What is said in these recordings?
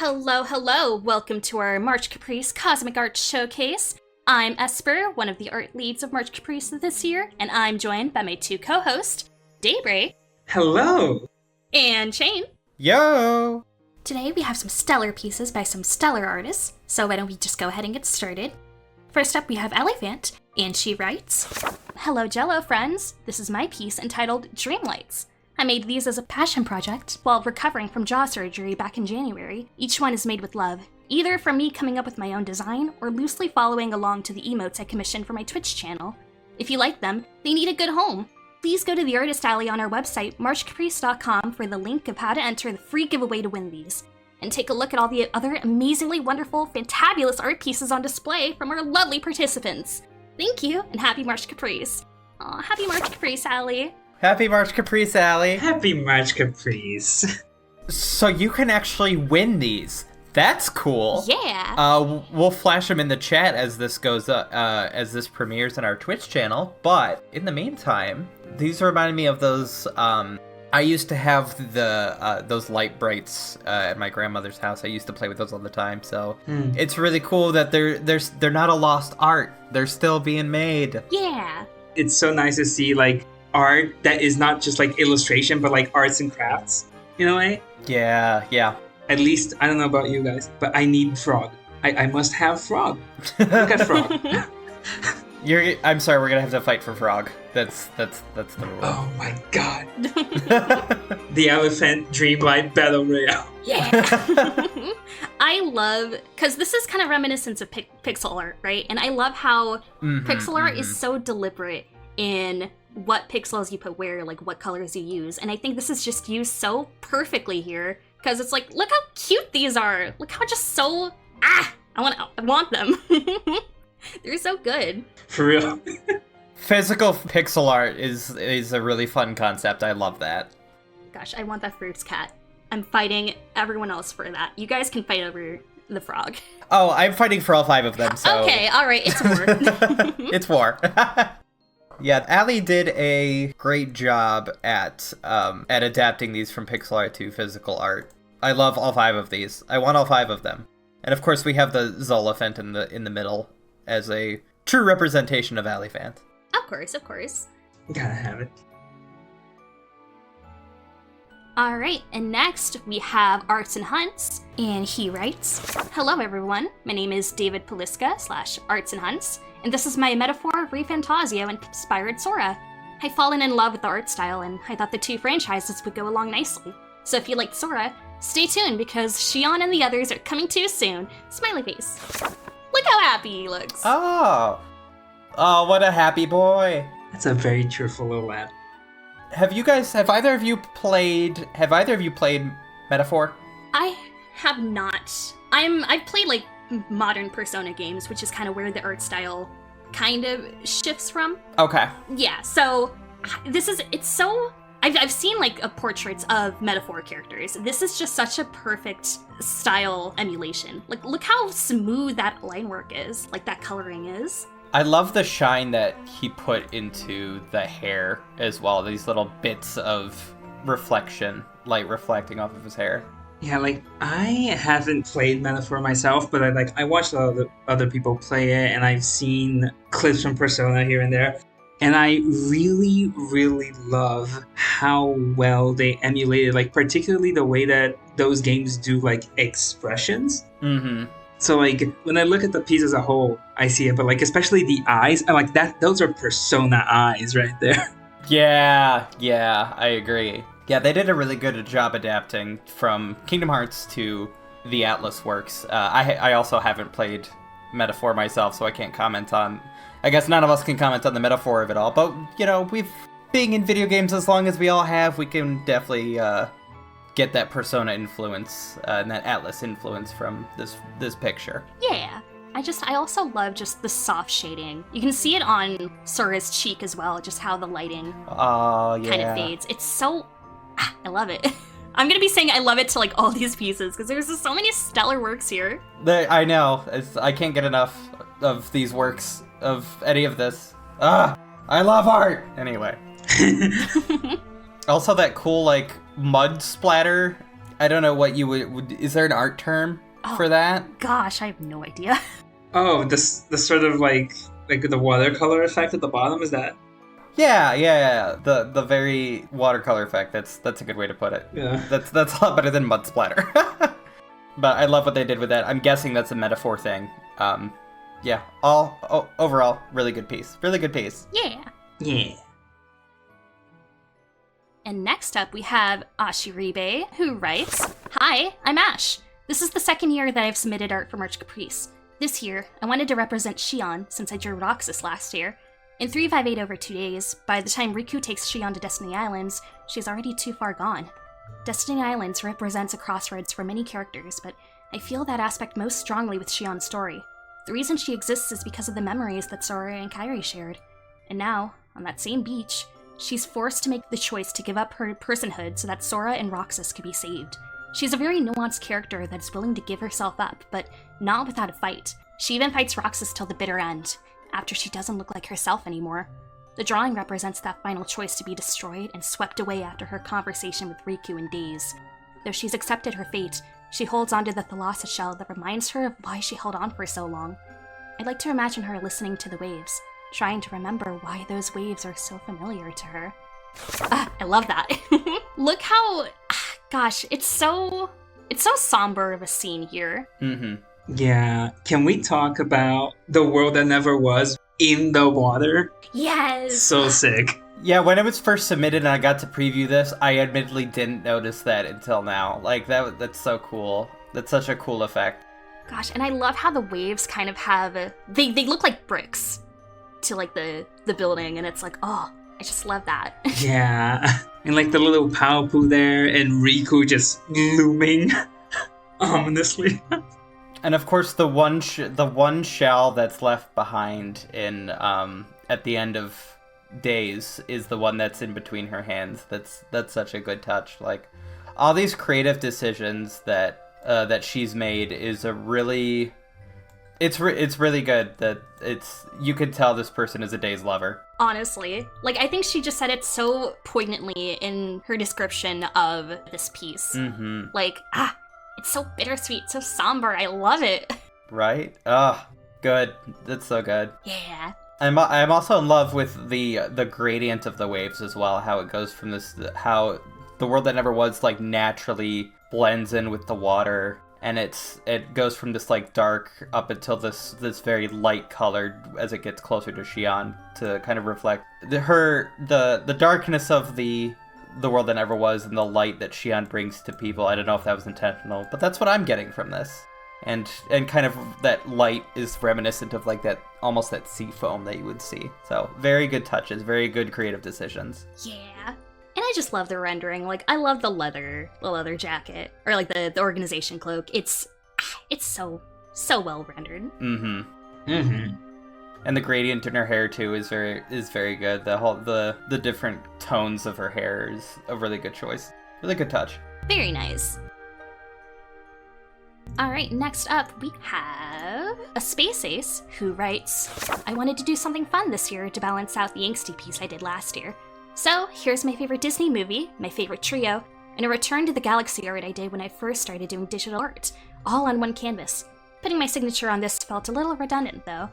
Hello, hello! Welcome to our March Caprice Cosmic Art Showcase. I'm Espurr, one of the art leads of March Caprice this year, and I'm joined by my two co-hosts, Daybreak. Hello! And Shane. Yo! Today we have some stellar pieces by some stellar artists, so why don't we just go ahead and get started. First up we have Allyphant, and she writes, "Hello Jello friends, this is my piece entitled Dreamlights. I made these as a passion project while recovering from jaw surgery back in January. Each one is made with love, either from me coming up with my own design or loosely following along to the emotes I commissioned for my Twitch channel. If you like them, they need a good home. Please go to the Artist Alley on our website, marchcaprice.com, for the link of how to enter the free giveaway to win these. And take a look at all the other amazingly wonderful, fantabulous art pieces on display from our lovely participants. Thank you, and happy March Caprice." Aw, happy March Caprice, Ally. Happy March Caprice, Ally. Happy March Caprice. So you can actually win these. That's cool. Yeah. We'll flash them in the chat as this goes up, as this premieres on our Twitch channel. But in the meantime, these remind me of those. I used to have those light brights at my grandmother's house. I used to play with those all the time. So it's really cool that they're not a lost art. They're still being made. Yeah. It's so nice to see like art that is not just like illustration, but like arts and crafts. You know, eh? Yeah. At least, I don't know about you guys, but I need frog. I must have frog. Look at frog. I'm sorry, we're gonna have to fight for frog. That's the rule. Oh my god. The Allyphant Dreamlight Battle Royale. Yeah. I love, because this is kind of reminiscent of pixel art, right? And I love how pixel art is so deliberate in what pixels you put where, like what colors you use. And I think this is just used so perfectly here, because it's like, look how cute these are. Look how just so, I want them. They're so good. For real. Physical pixel art is a really fun concept. I love that. Gosh, I want that fruits cat. I'm fighting everyone else for that. You guys can fight over the frog. Oh, I'm fighting for all 5 of them, so... Okay, alright, it's war. It's war. Yeah, Ally did a great job at adapting these from pixel art to physical art. I love all 5 of these. I want all 5 of them. And of course we have the Allyphant in the middle as a true representation of Allyphant. Of course. Gotta have it. Alright, and next we have ArtsAndHunts, and he writes, "Hello everyone, my name is David Poliska /ArtsAndHunts, and this is my metaphor Refantasio inspired Sora. I've fallen in love with the art style, and I thought the 2 franchises would go along nicely. So if you liked Sora, stay tuned because Shion and the others are coming too soon. Smiley face. Look how happy he looks." Oh, what a happy boy. That's a very cheerful little lad. Have either of you played Metaphor? I have not. I've played like modern Persona games, which is kind of where the art style kind of shifts from. Okay. Yeah, so I've seen like portraits of Metaphor characters. This is just such a perfect style emulation. Like, look how smooth that line work is, like that coloring is. I love the shine that he put into the hair as well. These little bits of reflection, light reflecting off of his hair. Yeah, like, I haven't played Metaphor myself, but I watched a lot of other people play it, and I've seen clips from Persona here and there. And I really, really love how well they emulated, like, particularly the way that those games do, like, expressions. Mm-hmm. So, like, when I look at the piece as a whole, I see it, but, like, especially the eyes, I'm like, those are Persona eyes right there. Yeah, I agree. Yeah, they did a really good job adapting from Kingdom Hearts to the Atlas works. I also haven't played Metaphor myself, so I can't comment on... I guess none of us can comment on the metaphor of it all, but, you know, being in video games as long as we all have, we can definitely get that Persona influence and that Atlas influence from this picture. Yeah. I also love just the soft shading. You can see it on Sora's cheek as well, just how the lighting kind of fades. It's so... I love it. I'm going to be saying I love it to like all these pieces, because there's just so many stellar works here. I know. I can't get enough of these works, of any of this. I love art! Anyway. Also that cool, like, mud splatter I don't know what you would is there an art term for that? Gosh, I have no idea. Oh, the sort of like the watercolor effect at the bottom, is that? Yeah. The very watercolor effect. That's a good way to put it. Yeah. That's a lot better than mud splatter. But I love what they did with that. I'm guessing that's a metaphor thing. Yeah. Overall, really good piece. Really good piece. Yeah. Yeah. And next up, we have Ashiribe, who writes, "Hi, I'm Ash. This is the second year that I've submitted art for March Caprice. This year, I wanted to represent Shion since I drew Roxas last year. In 358 over 2 days, by the time Riku takes Shion to Destiny Islands, she's already too far gone. Destiny Islands represents a crossroads for many characters, but I feel that aspect most strongly with Shion's story. The reason she exists is because of the memories that Sora and Kairi shared. And now, on that same beach, she's forced to make the choice to give up her personhood so that Sora and Roxas could be saved. She's a very nuanced character that is willing to give herself up, but not without a fight. She even fights Roxas till the bitter end, after she doesn't look like herself anymore. The drawing represents that final choice to be destroyed and swept away after her conversation with Riku in Days. Though she's accepted her fate, she holds onto the thalassa shell that reminds her of why she held on for so long. I'd like to imagine her listening to the waves, trying to remember why those waves are so familiar to her." I love that. Look how, gosh, it's so somber of a scene here. Mm-hmm. Yeah. Can we talk about the world that never was in the water? Yes! So sick. Yeah, when it was first submitted and I got to preview this, I admittedly didn't notice that until now. Like, that's so cool. That's such a cool effect. Gosh, and I love how the waves kind of have, they look like bricks to, like, the building, and it's like, oh, I just love that. Yeah. And like the little Paopu there and Riku just looming ominously. And of course, the one shell that's left behind in at the end of Days is the one that's in between her hands. That's such a good touch. Like, all these creative decisions that she's made is a really, it's really good. That you could tell this person is a Days lover. Honestly, like, I think she just said it so poignantly in her description of this piece. Mm-hmm. Like, it's so bittersweet, so somber. I love it. Right? Good. That's so good. Yeah. I'm also in love with the gradient of the waves as well. How it goes from this, how the world that never was like naturally blends in with the water, and it goes from this like dark up until this very light colored as it gets closer to Shion to kind of reflect the darkness of the world that never was and the light that Shion brings to people. I don't know if that was intentional, but that's what I'm getting from this. And kind of that light is reminiscent of like that, almost that sea foam that you would see. So very good touches, very good creative decisions. Yeah. And I just love the rendering. Like, I love the leather jacket, or like the organization cloak. It's so well rendered. Mm-hmm. Mm-hmm. And the gradient in her hair too is very good. The different tones of her hair is a really good choice. Really good touch. Very nice. Alright, next up we have ASpaceAce, who writes, "I wanted to do something fun this year to balance out the angsty piece I did last year. So here's my favorite Disney movie, my favorite trio, and a return to the galaxy art I did when I first started doing digital art, all on one canvas. Putting my signature on this felt a little redundant though."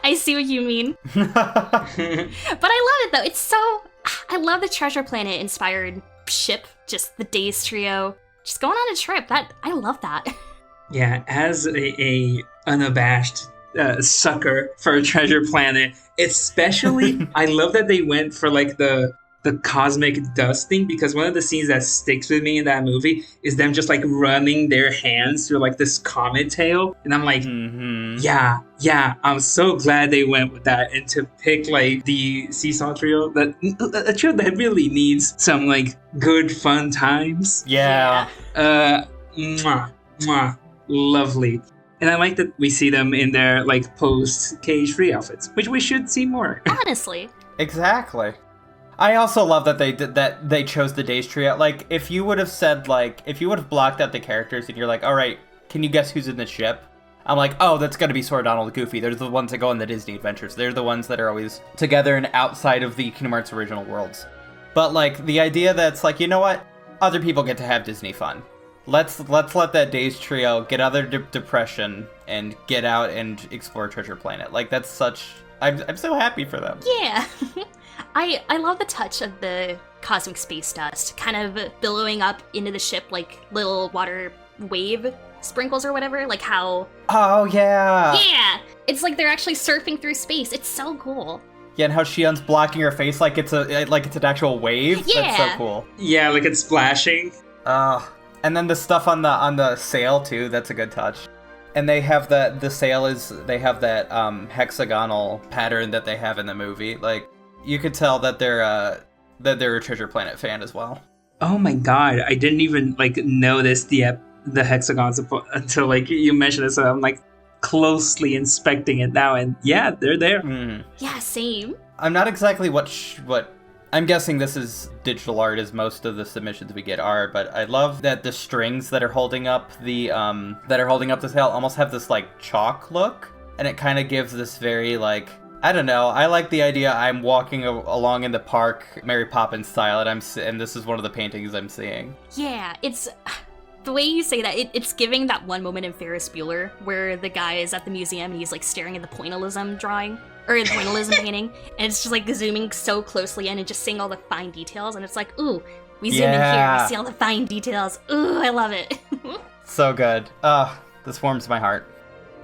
I see what you mean. But I love it though. I love the Treasure Planet inspired ship, just the Days trio. Just going on a trip. I love that. Yeah, as a unabashed sucker for a Treasure Planet, especially, I love that they went for like the cosmic dust thing, because one of the scenes that sticks with me in that movie is them just like running their hands through like this comet tail, and I'm like, yeah, I'm so glad they went with that, and to pick like the Seesaw trio, a trio that really needs some like good fun times. Yeah. Lovely. And I like that we see them in their like post cage free outfits, which we should see more. Honestly. Exactly. I also love that they chose the Days trio. Like, if you would have blocked out the characters and you're like, all right, can you guess who's in the ship? I'm like, oh, that's gonna be Sora, Donald, and Goofy. They're the ones that go on the Disney adventures. They're the ones that are always together and outside of the Kingdom Hearts original worlds. But like the idea that's like, you know what? other people get to have Disney fun. Let's let that Days trio get out of their depression and get out and explore Treasure Planet. Like, that's such... I'm so happy for them. Yeah. I love the touch of the cosmic space dust kind of billowing up into the ship like little water wave sprinkles or whatever, like how... Oh, yeah! Yeah! It's like they're actually surfing through space. It's so cool. Yeah, and how Shion's blocking her face like it's an actual wave. Yeah! That's so cool. Yeah, like it's splashing. And then the stuff on the sail, too, that's a good touch. And they have the sail they have that hexagonal pattern that they have in the movie. Like, you could tell that they're a Treasure Planet fan as well. Oh my god, I didn't even notice the hexagons until you mentioned it, so I'm closely inspecting it now, and yeah, they're there. Mm. Yeah, same. I'm not exactly what I'm guessing this is digital art, as most of the submissions we get are, but I love that the strings that are holding up the sail almost have this chalk look, and it kind of gives this very I don't know. I like the idea I'm walking along in the park, Mary Poppins style, and this is one of the paintings I'm seeing. Yeah, it's... The way you say that, it's giving that one moment in Ferris Bueller where the guy is at the museum and he's staring at the pointillism drawing, or the pointillism painting, and it's just zooming so closely in and just seeing all the fine details, and it's ooh, we zoom in here, we see all the fine details. Ooh, I love it. So good. This warms my heart.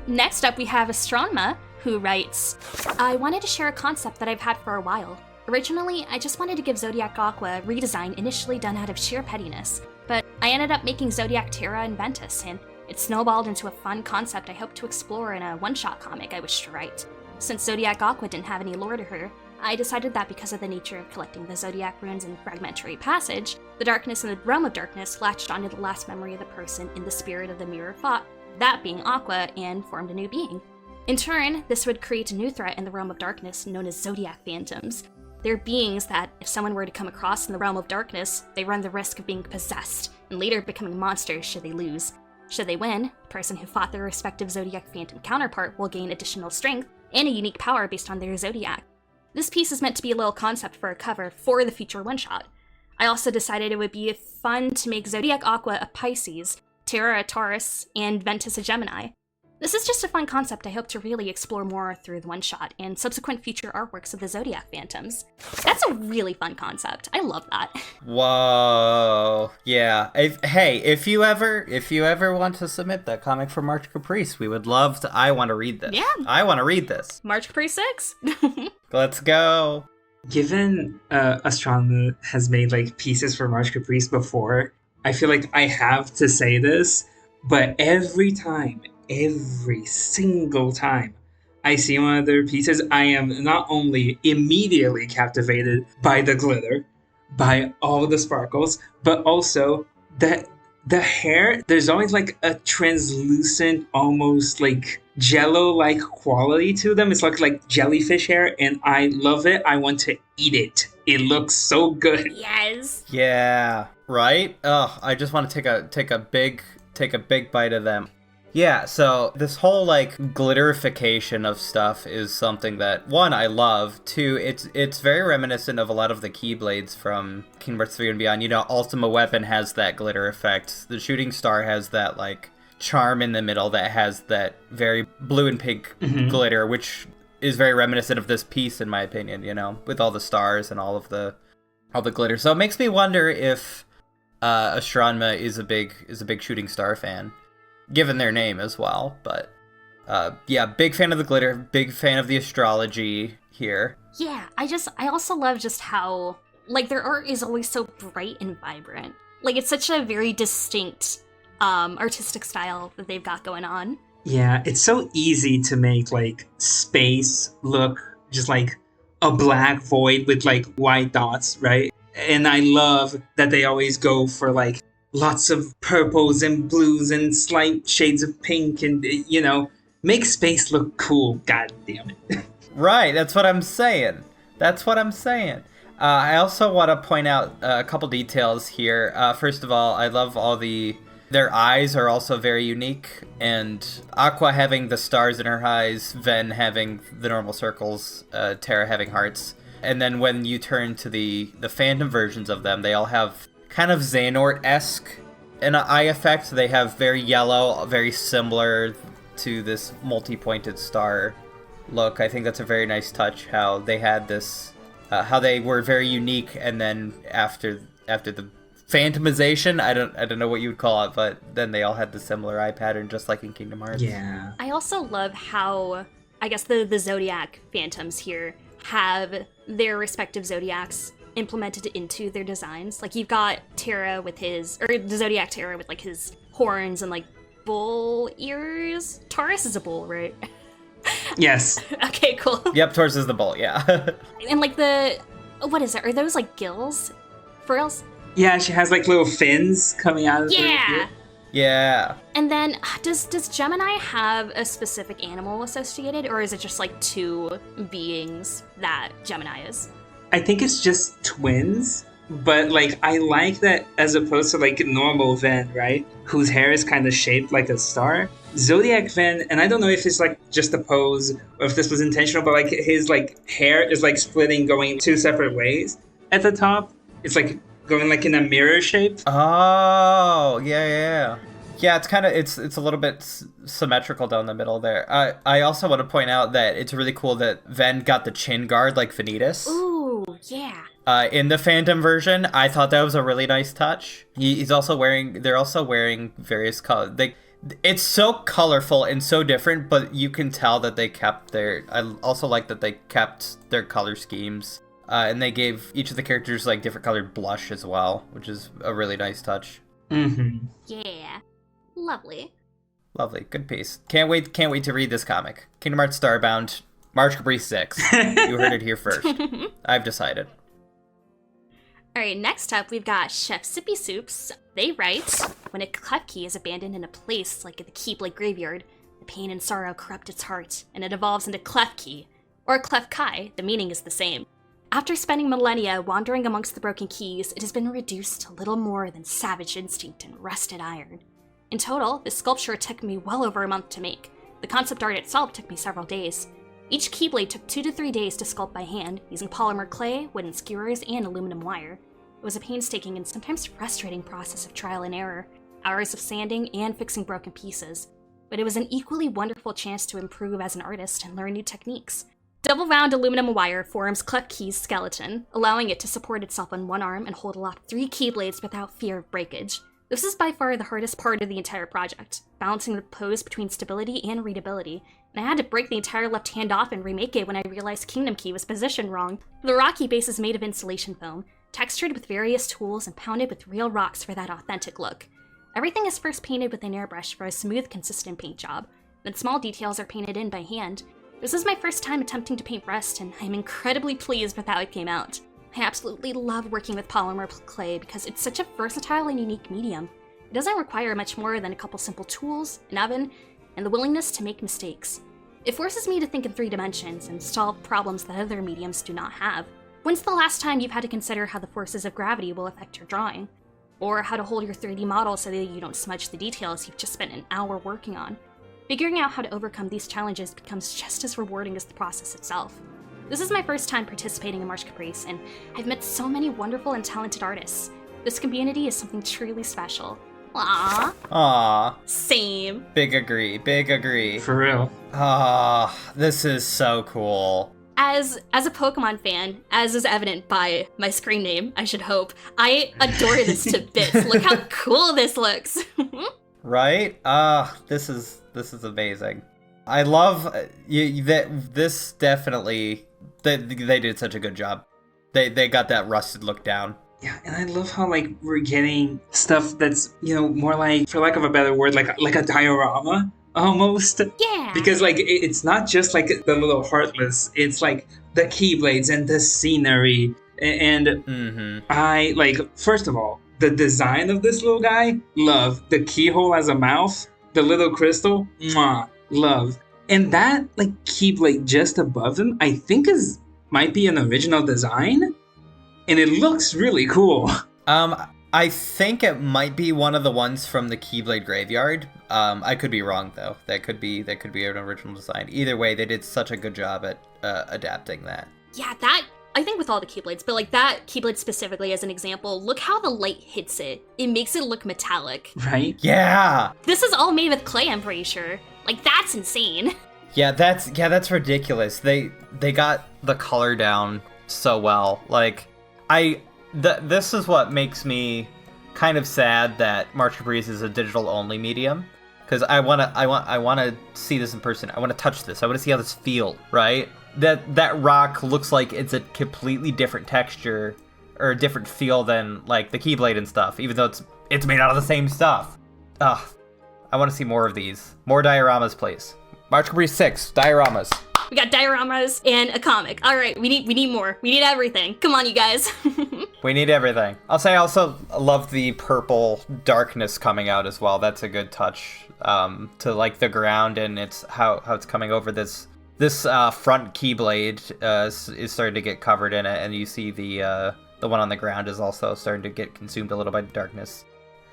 Next up, we have Astronma, who writes, I wanted to share a concept that I've had for a while. Originally, I just wanted to give Zodiac Aqua a redesign initially done out of sheer pettiness, but I ended up making Zodiac Terra and Ventus, and it snowballed into a fun concept I hope to explore in a one-shot comic I wish to write. Since Zodiac Aqua didn't have any lore to her, I decided that because of the nature of collecting the Zodiac runes in Fragmentary Passage, the darkness in the Realm of Darkness latched onto the last memory of the person in the spirit of the mirror thought, that being Aqua, and formed a new being. In turn, this would create a new threat in the Realm of Darkness known as Zodiac Phantoms. They're beings that, if someone were to come across in the Realm of Darkness, they run the risk of being possessed, and later becoming monsters should they lose. Should they win, the person who fought their respective Zodiac Phantom counterpart will gain additional strength and a unique power based on their Zodiac. This piece is meant to be a little concept for a cover for the future one-shot. I also decided it would be fun to make Zodiac Aqua a Pisces, Terra a Taurus, and Ventus a Gemini. This is just a fun concept I hope to really explore more through the one-shot and subsequent future artworks of the Zodiac Phantoms. That's a really fun concept. I love that. Whoa. Yeah. If you ever want to submit that comic for March Caprice, we would love to. I want to read this. Yeah. I want to read this. March Caprice 6? Let's go. Given Astronma has made pieces for March Caprice before, I feel like I have to say this, but every single time I see one of their pieces, I am not only immediately captivated by the glitter, by all the sparkles, but also that the hair, there's always a translucent, almost jello-like quality to them. It's like jellyfish hair, and I love it. I want to eat it. It looks so good. Yes. Yeah. Right? Oh, I just want to take a big bite of them. Yeah, so this whole glitterification of stuff is something that, one, I love. Two, it's very reminiscent of a lot of the Keyblades from Kingdom Hearts 3 and beyond. Ultima Weapon has that glitter effect. The Shooting Star has that charm in the middle that has that very blue and pink glitter, which is very reminiscent of this piece in my opinion, with all the stars and all the glitter. So it makes me wonder if Astronma is a big Shooting Star fan, given their name as well. But yeah, big fan of the glitter, big fan of the astrology here. Yeah, I also love just how their art is always so bright and vibrant. It's such a very distinct artistic style that they've got going on. Yeah, it's so easy to make space look just like a black void with white dots, right? And I love that they always go for lots of purples and blues and slight shades of pink and, make space look cool. God damn it. Right, that's what I'm saying. I also want to point out a couple details here. First of all, I love their eyes are also very unique, and Aqua having the stars in her eyes, Ven having the normal circles, Terra having hearts. And then when you turn to the Phantom versions of them, they all have kind of Xehanort-esque in an eye effect. They have very yellow, very similar to this multi-pointed star look. I think that's a very nice touch, how they had this, how they were very unique, and then after the phantomization, I don't know what you would call it, but then they all had the similar eye pattern, just like in Kingdom Hearts. Yeah. I also love how, I guess, the Zodiac Phantoms here have their respective Zodiacs implemented into their designs. Like, you've got Terra with his, or the Zodiac Terra with, like, his horns and, like, bull ears. Taurus is a bull, right? Yes. Okay, cool. Yep, Taurus is the bull, yeah. And, like, what is it? Are those, like, gills? Frills? Yeah, she has like little fins coming out of her. Yeah! Yeah. And then, does Gemini have a specific animal associated, or is it just, like, two beings that Gemini is? I think it's just twins, but like I like that as opposed to like normal Ven, right? Whose hair is kind of shaped like a star. Zodiac Ven, and I don't know if it's like just a pose or if this was intentional, but like his like hair is like splitting, going two separate ways at the top. It's like going like in a mirror shape. Oh, yeah. Yeah, it's kind of, it's a little bit symmetrical down the middle there. I also want to point out that it's really cool that Ven got the chin guard like Vanitas. Ooh, yeah. In the Phantom version, I thought that was a really nice touch. They're also wearing various colors. It's so colorful and so different, but you can tell that they kept I also like that they kept their color schemes. And they gave each of the characters like different colored blush as well, which is a really nice touch. Mm-hmm. Yeah. Lovely. Good piece. Can't wait to read this comic. Kingdom Hearts Starbound, March Caprice 6. You heard it here first. I've decided. Alright, next up we've got Chef Sippy Soups. They write, when a clef key is abandoned in a place like the Keyblade Graveyard, the pain and sorrow corrupt its heart, and it evolves into clef key. Or clef kai, the meaning is the same. After spending millennia wandering amongst the broken keys, it has been reduced to little more than savage instinct and rusted iron. In total, this sculpture took me well over a month to make. The concept art itself took me several days. Each keyblade took 2 to 3 days to sculpt by hand, using polymer clay, wooden skewers, and aluminum wire. It was a painstaking and sometimes frustrating process of trial and error, hours of sanding and fixing broken pieces. But it was an equally wonderful chance to improve as an artist and learn new techniques. Double round aluminum wire forms clef key's skeleton, allowing it to support itself on one arm and hold aloft 3 keyblades without fear of breakage. This is by far the hardest part of the entire project, balancing the pose between stability and readability, and I had to break the entire left hand off and remake it when I realized Kingdom Key was positioned wrong. The rocky base is made of insulation foam, textured with various tools and pounded with real rocks for that authentic look. Everything is first painted with an airbrush for a smooth, consistent paint job, then small details are painted in by hand. This is my first time attempting to paint rust, and I'm incredibly pleased with how it came out. I absolutely love working with polymer clay because it's such a versatile and unique medium. It doesn't require much more than a couple simple tools, an oven, and the willingness to make mistakes. It forces me to think in 3 dimensions and solve problems that other mediums do not have. When's the last time you've had to consider how the forces of gravity will affect your drawing? Or how to hold your 3D model so that you don't smudge the details you've just spent an hour working on? Figuring out how to overcome these challenges becomes just as rewarding as the process itself. This is my first time participating in March Caprice, and I've met so many wonderful and talented artists. This community is something truly special. Aww. Same. Big agree. For real. This is so cool. As a Pokemon fan, as is evident by my screen name, I should hope, I adore this to bits. Look how cool this looks. Right? This is amazing. I love that this definitely they did such a good job. They got that rusted look down. Yeah, and I love how like we're getting stuff that's, more like, for lack of a better word, like a diorama almost. Yeah. Because like it's not just like the little heartless, it's like the keyblades and the scenery. And I like, first of all, the design of this little guy, love. The keyhole as a mouth, the little crystal, mwah, love. And that like keyblade just above him, I think might be an original design, and it looks really cool. I think it might be one of the ones from the Keyblade Graveyard. I could be wrong though. That could be an original design. Either way, they did such a good job at adapting that. Yeah, I think with all the Keyblades, but like that Keyblade specifically as an example, look how the light hits it. It makes it look metallic. Right? Yeah. This is all made with clay, I'm pretty sure. Like, that's insane. Yeah, that's ridiculous. They got the color down so well. Like, this is what makes me kind of sad that March Caprice is a digital only medium, because I wanna see this in person. I want to touch this. I want to see how this feels, right? That rock looks like it's a completely different texture or a different feel than like the Keyblade and stuff, even though it's made out of the same stuff. Ugh. I want to see more of these. More dioramas, please. March Caprice 6, dioramas. We got dioramas and a comic. All right, we need more. We need everything. Come on, you guys. We need everything. I'll say I also love the purple darkness coming out as well. That's a good touch to like the ground, and it's how it's coming over this front Keyblade is starting to get covered in it, and you see the one on the ground is also starting to get consumed a little by darkness.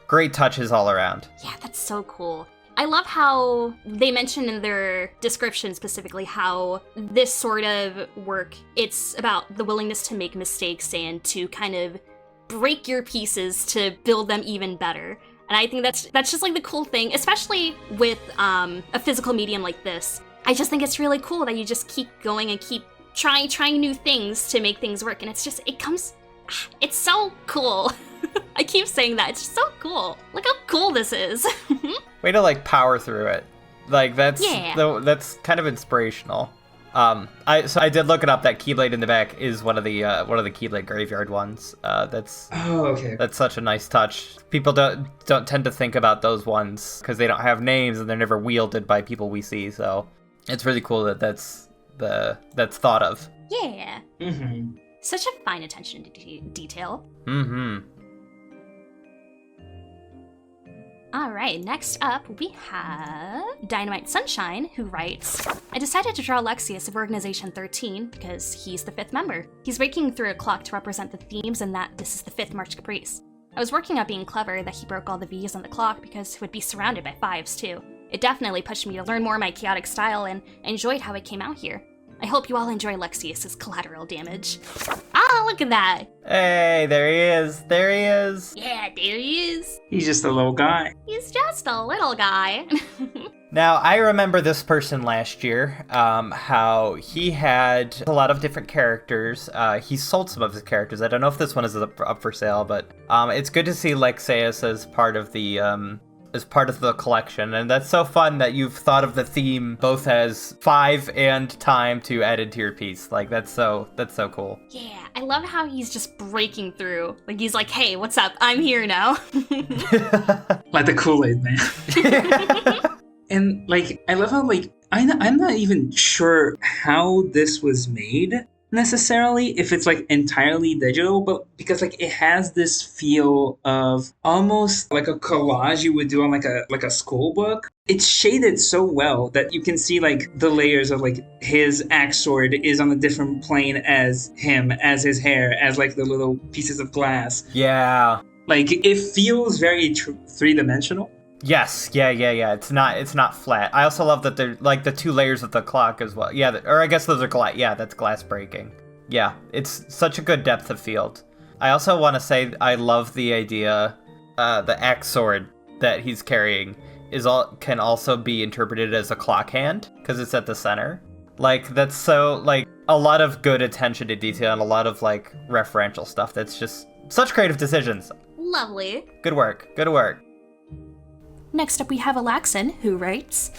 Great touches all around. Yeah, that's so cool. I love how they mention in their description specifically how this sort of work, it's about the willingness to make mistakes and to kind of break your pieces to build them even better. And I think that's just like the cool thing, especially with a physical medium like this. I just think it's really cool that you just keep going and keep trying new things to make things work. And it's so cool. I keep saying that. It's just so cool. Look how cool this is. Way to like power through it. Like that's Yeah. kind of inspirational. I did look it up. That Keyblade in the back is one of the Keyblade graveyard ones. That's such a nice touch. People don't tend to think about those ones because they don't have names and they're never wielded by people we see. So it's really cool that that's thought of. Yeah. Mm-hmm. Such a fine attention to detail. Mm-hmm. Alright, next up we have Dynamite Sunshine, who writes, I decided to draw Alexius of Organization 13 because he's the 5th member. He's breaking through a clock to represent the themes and that this is the 5th March Caprice. I was working on being clever that he broke all the V's on the clock because he would be surrounded by 5s too. It definitely pushed me to learn more of my chaotic style and enjoyed how it came out here. I hope you all enjoy Alexius's collateral damage. Ah, look at that! Hey, there he is. There he is. Yeah, there he is. He's just a little guy. He's just a little guy. Now, I remember this person last year, how he had a lot of different characters. He sold some of his characters. I don't know if this one is up for sale, but it's good to see Alexius as part of the collection, and that's so fun that you've thought of the theme both as 5 and time to add into your piece. Like that's so cool. Yeah, I love how he's just breaking through. Like he's like, hey, what's up? I'm here now. Like the Kool-Aid man. And like, I love how like, I'm not even sure how this was made necessarily, if it's like entirely digital, but because like it has this feel of almost like a collage you would do on like a school book. It's shaded so well that you can see like the layers of like his axe sword is on a different plane as him, as his hair, as like the little pieces of glass. Yeah. Like it feels very three-dimensional. Yes, yeah. It's not flat. I also love that they're like the 2 layers of the clock as well. Yeah, or I guess those are glass. Yeah, that's glass breaking. Yeah, it's such a good depth of field. I also want to say I love the idea, the axe sword that he's carrying can also be interpreted as a clock hand because it's at the center. Like that's so like a lot of good attention to detail and a lot of like referential stuff. That's just such creative decisions. Lovely. Good work. Next up we have Elaxn, who writes,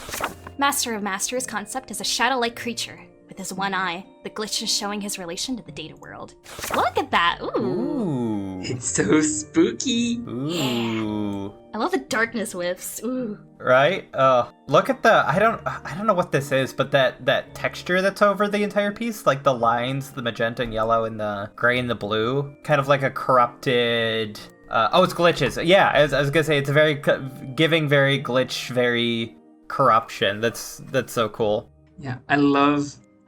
Master of Masters concept is a shadow-like creature with his one eye. The glitch is showing his relation to the data world. Look at that! Ooh! It's so spooky! Ooh! Yeah. I love the darkness whiffs. Ooh! Right? Look at the I don't know what this is, but that texture that's over the entire piece, like the lines, the magenta and yellow and the gray and the blue, kind of like a corrupted. It's glitches. Yeah, I was gonna say it's a very giving, very glitch, very corruption. That's so cool. Yeah, I'm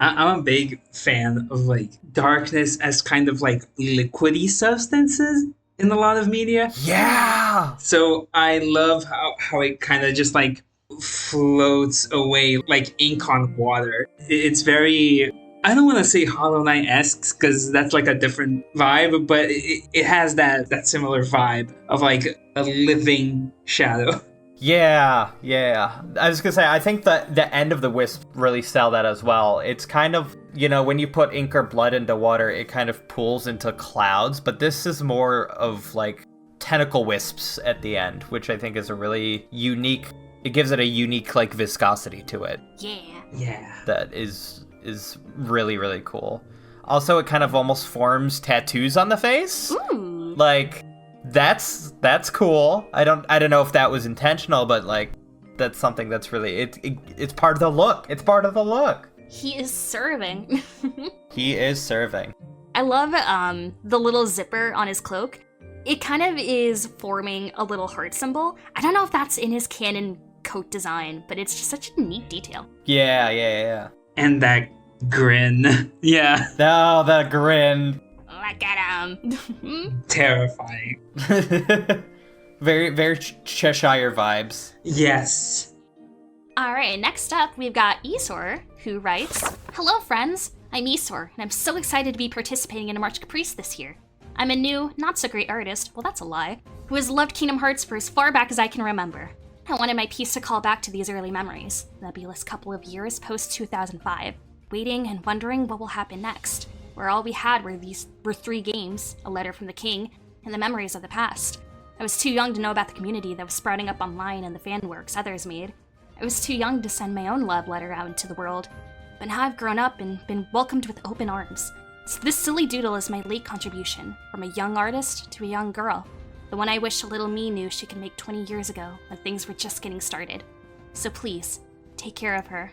a big fan of like darkness as kind of like liquidy substances in a lot of media. Yeah. So I love how it kind of just like floats away like ink on water. It's very. I don't want to say Hollow Knight-esque because that's like a different vibe, but it has that similar vibe of like a living shadow. Yeah. I was gonna say, I think that the end of the wisp really sell that as well. It's kind of, when you put ink or blood into water, it kind of pools into clouds, but this is more of like tentacle wisps at the end, which I think is a really unique, it gives it a unique like viscosity to it. Yeah. That is really, really cool. Also, it kind of almost forms tattoos on the face. Ooh. Like, that's cool. I don't know if that was intentional, but like, that's something that's really, it's part of the look. It's part of the look. He is serving. He is serving. I love the little zipper on his cloak. It kind of is forming a little heart symbol. I don't know if that's in his canon coat design, but it's just such a neat detail. Yeah. And that grin. Yeah. Oh, that grin. Look at him. Terrifying. Very, very Cheshire vibes. Yes. Alright, next up we've got esoR, who writes, "Hello friends, I'm esoR, and I'm so excited to be participating in a March Caprice this year. I'm a new, not-so-great artist, well that's a lie, who has loved Kingdom Hearts for as far back as I can remember. I wanted my piece to call back to these early memories, the nebulous couple of years post-2005, waiting and wondering what will happen next, where all we had were 3 games, a letter from the king, and the memories of the past. I was too young to know about the community that was sprouting up online and the fan works others made. I was too young to send my own love letter out into the world, but now I've grown up and been welcomed with open arms. So this silly doodle is my late contribution, from a young artist to a young girl, the one I wish a little me knew she could make 20 years ago when things were just getting started. So please, take care of her."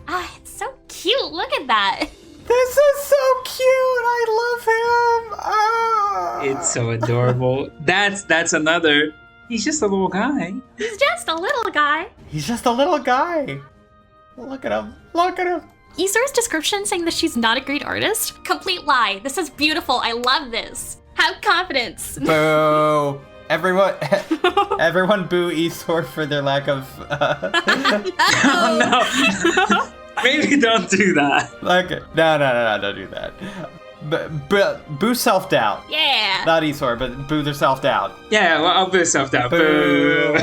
Ah, it's so cute, look at that! This is so cute! I love him! Ah. It's so adorable. That's another. He's just a little guy. He's just a little guy. He's just a little guy. Look at him. Look at him. esoR's description saying that she's not a great artist? Complete lie. This is beautiful. I love this. Have confidence. Boo. Everyone boo esoR for their lack of... Oh, no. Maybe don't do that. No, don't do that. Boo self-doubt. Yeah. Not esoR, but boo their self-doubt. Yeah, well, I'll boo self-doubt. Boo.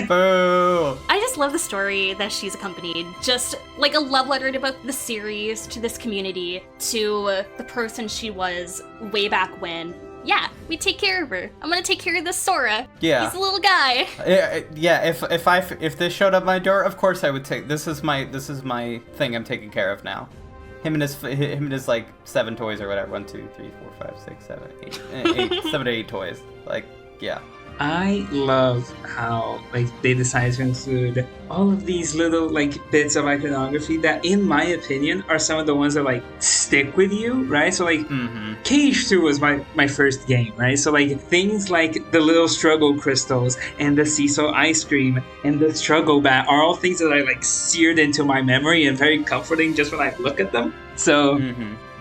Boo. I just love the story that she's accompanied. Just like a love letter to both the series, to this community, to the person she was way back when. Yeah, we take care of her. I'm gonna take care of this Sora. Yeah. He's a little guy. Yeah. If this showed up my door, of course I would take. This is my thing. I'm taking care of now. Him and his like 7 toys or whatever. 1, 2, 3, 4, 5, 6, 7, 8, 7 to 8 toys. Like, yeah. I love how they decided to include all of these little bits of iconography that, in my opinion, are some of the ones that stick with you, right? So KH2 was my first game, right? So things like the little struggle crystals and the Seesaw ice cream and the struggle bat are all things that I seared into my memory and very comforting just when I look at them. So.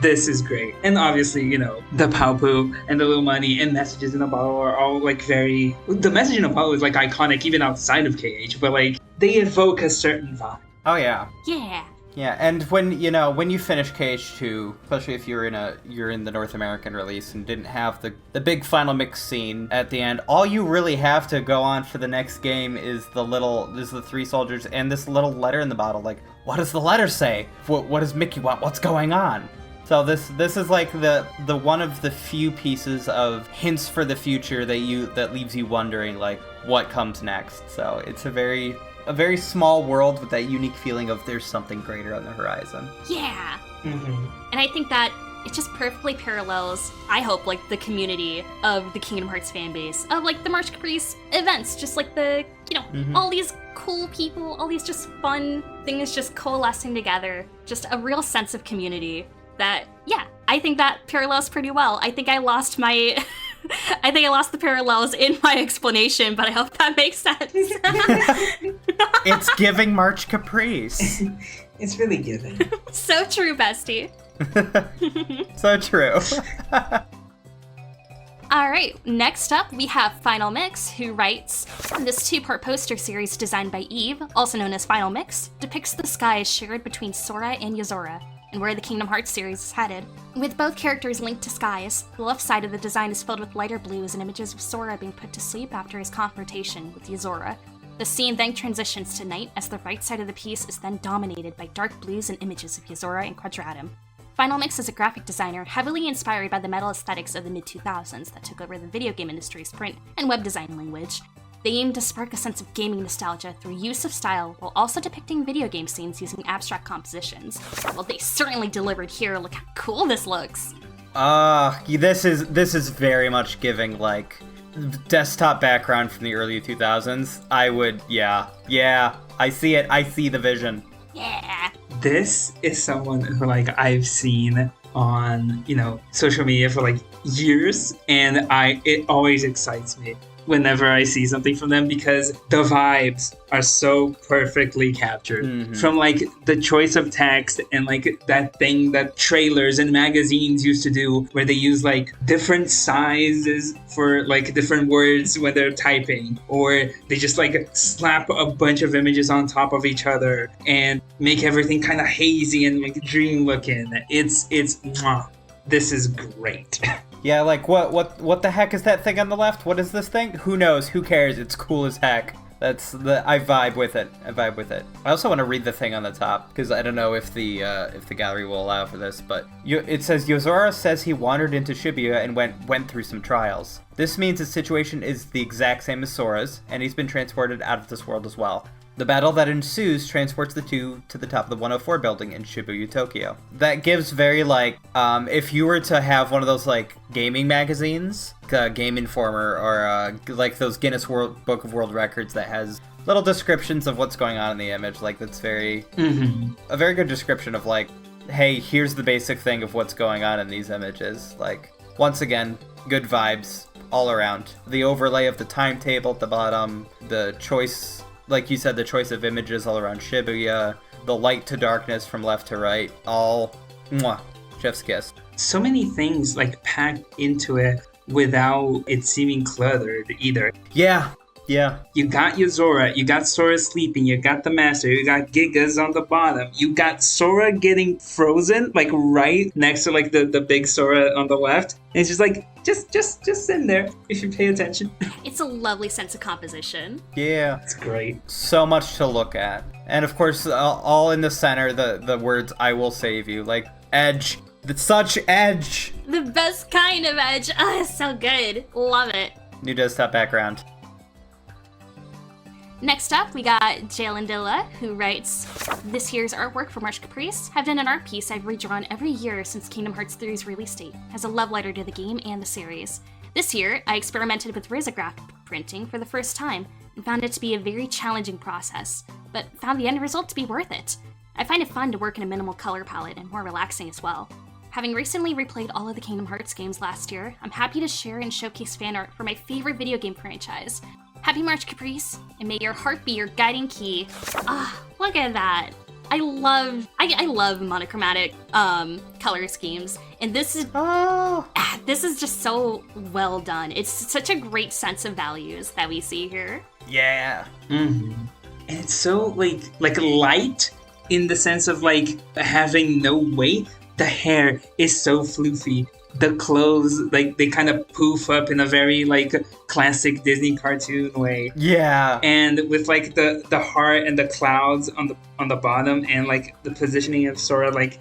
This is great. And obviously, the Paupu and the little money and messages in a bottle are all very... The message in a bottle is iconic even outside of KH, but they evoke a certain vibe. Oh yeah. Yeah. Yeah, and when you finish KH2, especially if you're in the North American release and didn't have the big final mix scene at the end, all you really have to go on for the next game is the 3 soldiers and this little letter in the bottle. What does the letter say? What does Mickey want? What's going on? So this is the one of the few pieces of hints for the future that leaves you wondering what comes next. So it's a very small world with that unique feeling of there's something greater on the horizon. Yeah. And I think that it just perfectly parallels, I hope, the community of the Kingdom Hearts fan base, of the March Caprice events, just the all these cool people, all these just fun things just coalescing together, just a real sense of community. That, yeah, I think that parallels pretty well. I think I lost the parallels in my explanation, but I hope that makes sense. It's giving March Caprice. It's really giving. So true, bestie. So true. All right, next up we have finalmix, who writes, "This 2-part poster series designed by Eve, also known as finalmix, depicts the skies shared between Sora and Yozora. and where the Kingdom Hearts series is headed. With both characters linked to skies, the left side of the design is filled with lighter blues and images of Sora being put to sleep after his confrontation with esoR. The scene then transitions to night as the right side of the piece is then dominated by dark blues and images of esoR and Quadratum. finalmix is a graphic designer heavily inspired by the metal aesthetics of the mid-2000s that took over the video game industry's print and web design language. They aim to spark a sense of gaming nostalgia through use of style while also depicting video game scenes using abstract compositions. Well, they certainly delivered here. Look how cool this looks. This is very much giving like desktop background from the early 2000s. I see it. I see the vision. Yeah. This is someone who like I've seen on, social media for like years, and it always excites me whenever I see something from them because the vibes are so perfectly captured. Mm-hmm. From like the choice of text and like that thing that trailers and magazines used to do where they use like different sizes for like different words when they're typing, or they just like slap a bunch of images on top of each other and make everything kind of hazy and like dream looking. It's this is great. Yeah, like what the heck is that thing on the left? What is this thing? Who knows? Who cares? It's cool as heck. I vibe with it. I also want to read the thing on the top because I don't know if the gallery will allow for this, but it says esoR says he wandered into Shibuya and went through some trials. This means his situation is the exact same as Sora's, and he's been transported out of this world as well. The battle that ensues transports the two to the top of the 104 building in Shibuya, Tokyo. That gives very, like, if you were to have one of those, like, gaming magazines, Game Informer, or, like, those Guinness Book of World Records that has little descriptions of what's going on in the image, like, that's very, a very good description of, like, hey, here's the basic thing of what's going on in these images. Like, once again, good vibes all around. The overlay of the timetable at the bottom, the choice... Like you said, the choice of images all around Shibuya, the light to darkness from left to right, all chef's kiss. So many things like packed into it without it seeming cluttered either. Yeah. You got your Zora, you got Sora sleeping, you got the Master, you got Gigas on the bottom, you got Sora getting frozen, like right next to like the big Sora on the left. And it's just like, just in there if you pay attention. It's a lovely sense of composition. Yeah. It's great. So much to look at. And of course, all in the center, the words, I will save you, like edge. Such edge. The best kind of edge. Oh, it's so good. Love it. New desktop background. Next up, we got Jaelendilla, who writes, this year's artwork for March Caprice have done an art piece I've redrawn every year since Kingdom Hearts 3's release date, as a love letter to the game and the series. This year, I experimented with risograph printing for the first time, and found it to be a very challenging process, but found the end result to be worth it. I find it fun to work in a minimal color palette and more relaxing as well. Having recently replayed all of the Kingdom Hearts games last year, I'm happy to share and showcase fan art for my favorite video game franchise. Happy March Caprice, and may your heart be your guiding key. Look at that. I love monochromatic color schemes, and this is just so well done. It's such a great sense of values that we see here. Yeah. Mm-hmm. And it's so like light in the sense of like having no weight. The hair is so floofy. The clothes, like, they kind of poof up in a very, like, classic Disney cartoon way. Yeah. And with, like, the heart and the clouds on the bottom, and, like, the positioning of Sora, like,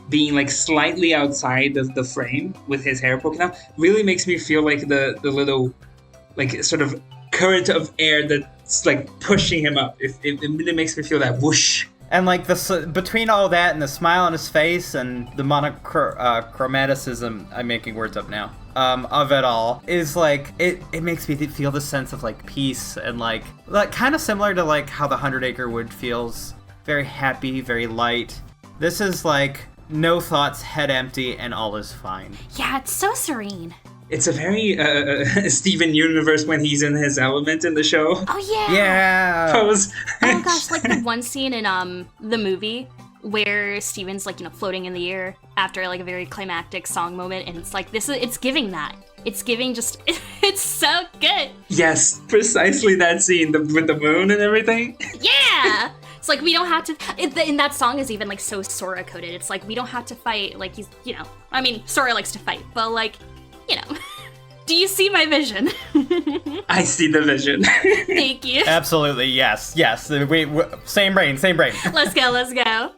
being, like, slightly outside of the frame with his hair poking out, really makes me feel like the little, like, sort of current of air that's, like, pushing him up. It really makes me feel that whoosh. And like between all that and the smile on his face and the monochromaticism, I'm making words up now, of it all, is like, it makes me feel the sense of like peace and like kind of similar to like how the 100 Acre Wood feels. Very happy, very light. This is like no thoughts, head empty, and all is fine. Yeah, it's so serene. It's a very Steven Universe when he's in his element in the show. Oh, yeah. Yeah. Pose. Oh, gosh, like the one scene in the movie where Steven's, like, floating in the air after, like, a very climactic song moment. And it's like, it's giving that. It's giving just, it's so good. Yes, precisely that scene with the moon and everything. Yeah. It's like, we don't have to, and that song is even, like, so Sora coded. It's like, we don't have to fight, like, he's, you know, I mean, Sora likes to fight, but, like, you know. Do you see my vision? I see the vision. Thank you. Absolutely, yes. Same brain. Let's go.